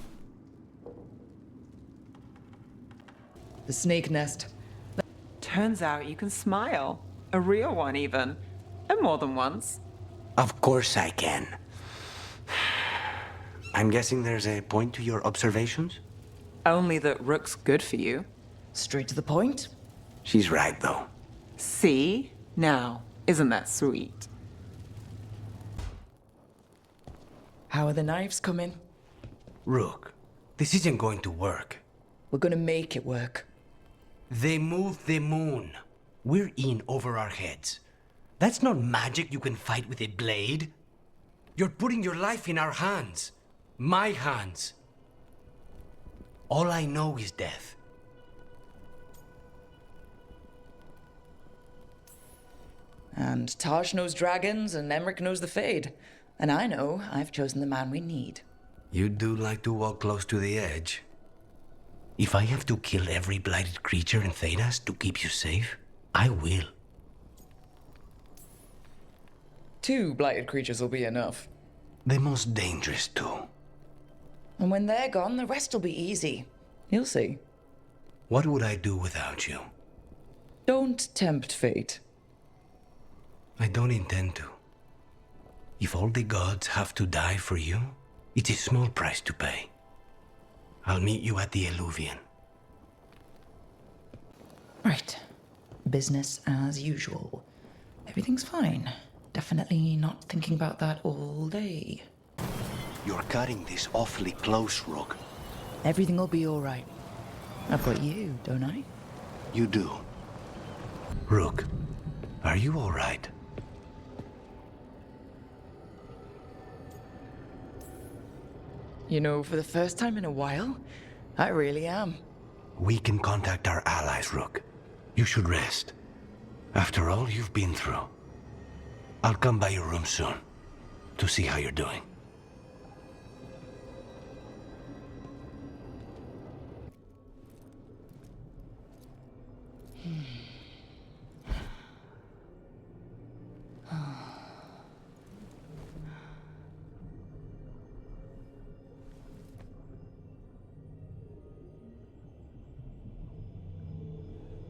The snake nest. Turns out you can smile. A real one, even. And more than once. Of course I can. I'm guessing there's a point to your observations? Only that Rook's good for you. Straight to the point? She's right, though. See? Now, isn't that sweet? How are the knives coming? Rook, this isn't going to work. We're gonna make it work. They moved the moon. We're in over our heads. That's not magic you can fight with a blade. You're putting your life in our hands. My hands. All I know is death. And Taj knows dragons, and Emmerich knows the Fade. And I know I've chosen the man we need. You do like to walk close to the edge. If I have to kill every blighted creature in Thedas to keep you safe, I will. 2 blighted creatures will be enough. The most dangerous too. And when they're gone, the rest will be easy. You'll see. What would I do without you? Don't tempt fate. I don't intend to. If all the gods have to die for you, it's a small price to pay. I'll meet you at the Alluvian. Right. Business as usual. Everything's fine. Definitely not thinking about that all day. You're cutting this awfully close, Rook. Everything will be all right. I've got you, don't I? You do. Rook, are you all right? You know, for the first time in a while, I really am. We can contact our allies, Rook. You should rest. After all you've been through. I'll come by your room soon to see how you're doing.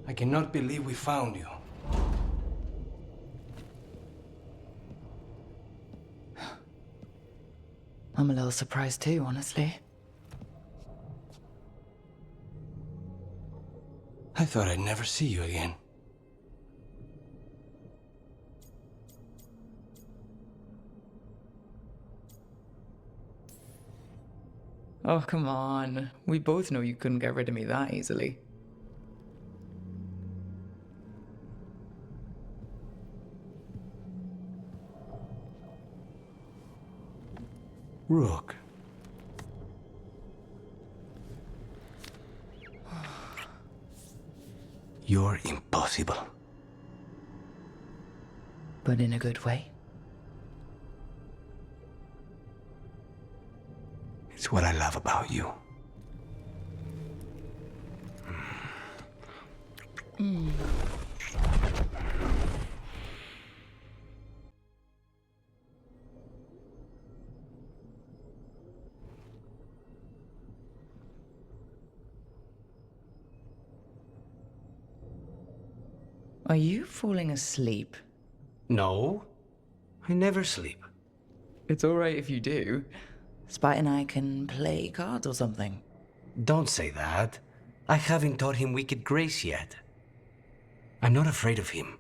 I cannot believe we found you. I'm a little surprised too, honestly. I thought I'd never see you again. Oh, come on. We both know you couldn't get rid of me that easily. Rook. You're impossible. But in a good way. It's what I love about you. Are you falling asleep? No, I never sleep. It's alright if you do. Spite and I can play cards or something. Don't say that. I haven't taught him Wicked Grace yet. I'm not afraid of him.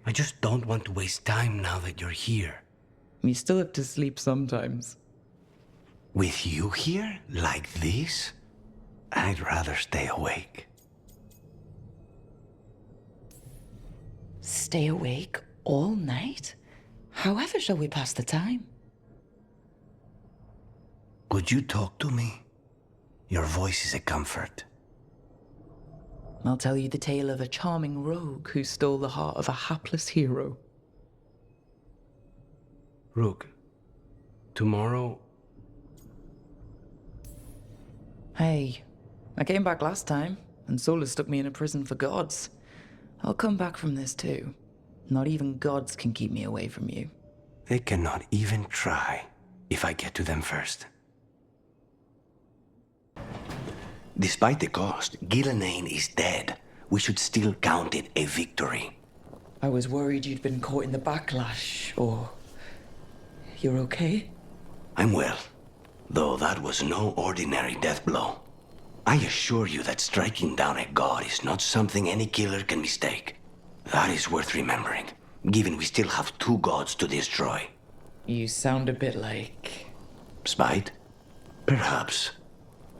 I just don't want to waste time now that you're here. You still have to sleep sometimes. With you here, like this, I'd rather stay awake. Stay awake all night? However shall we pass the time? Would you talk to me? Your voice is a comfort. I'll tell you the tale of a charming rogue who stole the heart of a hapless hero. Rook, tomorrow... Hey, I came back last time, and Solus stuck me in a prison for gods. I'll come back from this too. Not even gods can keep me away from you. They cannot even try if I get to them first. Despite the cost, Gillenane is dead. We should still count it a victory. I was worried you'd been caught in the backlash, or... You're okay? I'm well, though that was no ordinary death blow. I assure you that striking down a god is not something any killer can mistake. That is worth remembering, given we still have 2 gods to destroy. You sound a bit like... Spite? Perhaps.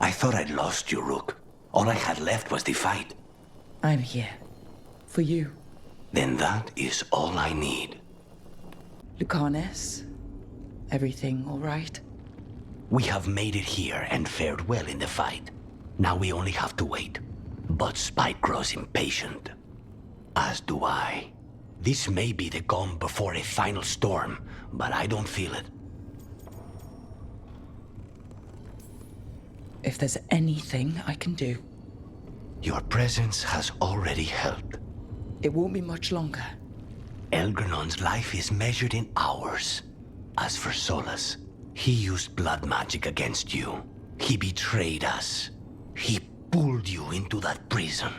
I thought I'd lost you, Rook. All I had left was the fight. I'm here. For you. Then that is all I need. Lucanis? Everything all right? We have made it here and fared well in the fight. Now we only have to wait. But Spite grows impatient. As do I. This may be the calm before a final storm, but I don't feel it. If there's anything I can do. Your presence has already helped. It won't be much longer. Elgrenon's life is measured in hours. As for Solus, he used blood magic against you. He betrayed us. He pulled you into that prison.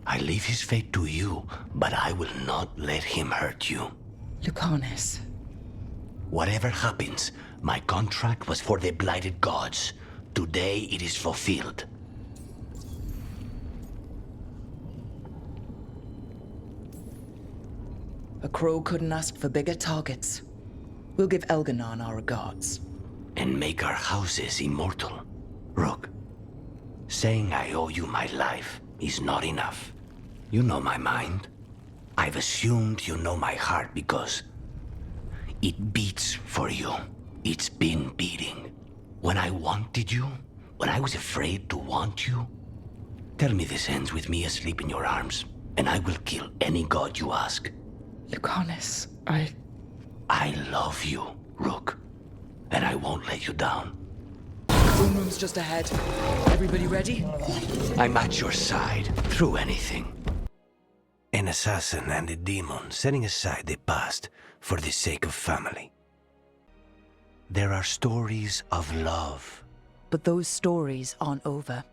I leave his fate to you, but I will not let him hurt you. Lucanis. Whatever happens, my contract was for the blighted gods. Today it is fulfilled. A crow couldn't ask for bigger targets. We'll give Elganon our regards. And make our houses immortal. Rook, saying I owe you my life is not enough. You know my mind. I've assumed you know my heart because it beats for you. It's been beating. When I wanted you, when I was afraid to want you, tell me this ends with me asleep in your arms, and I will kill any god you ask. Lucanis, I love you, Rook, and I won't let you down. Throne room's just ahead. Everybody ready? I'm at your side, through anything. An assassin and a demon setting aside the past for the sake of family. There are stories of love. But those stories aren't over.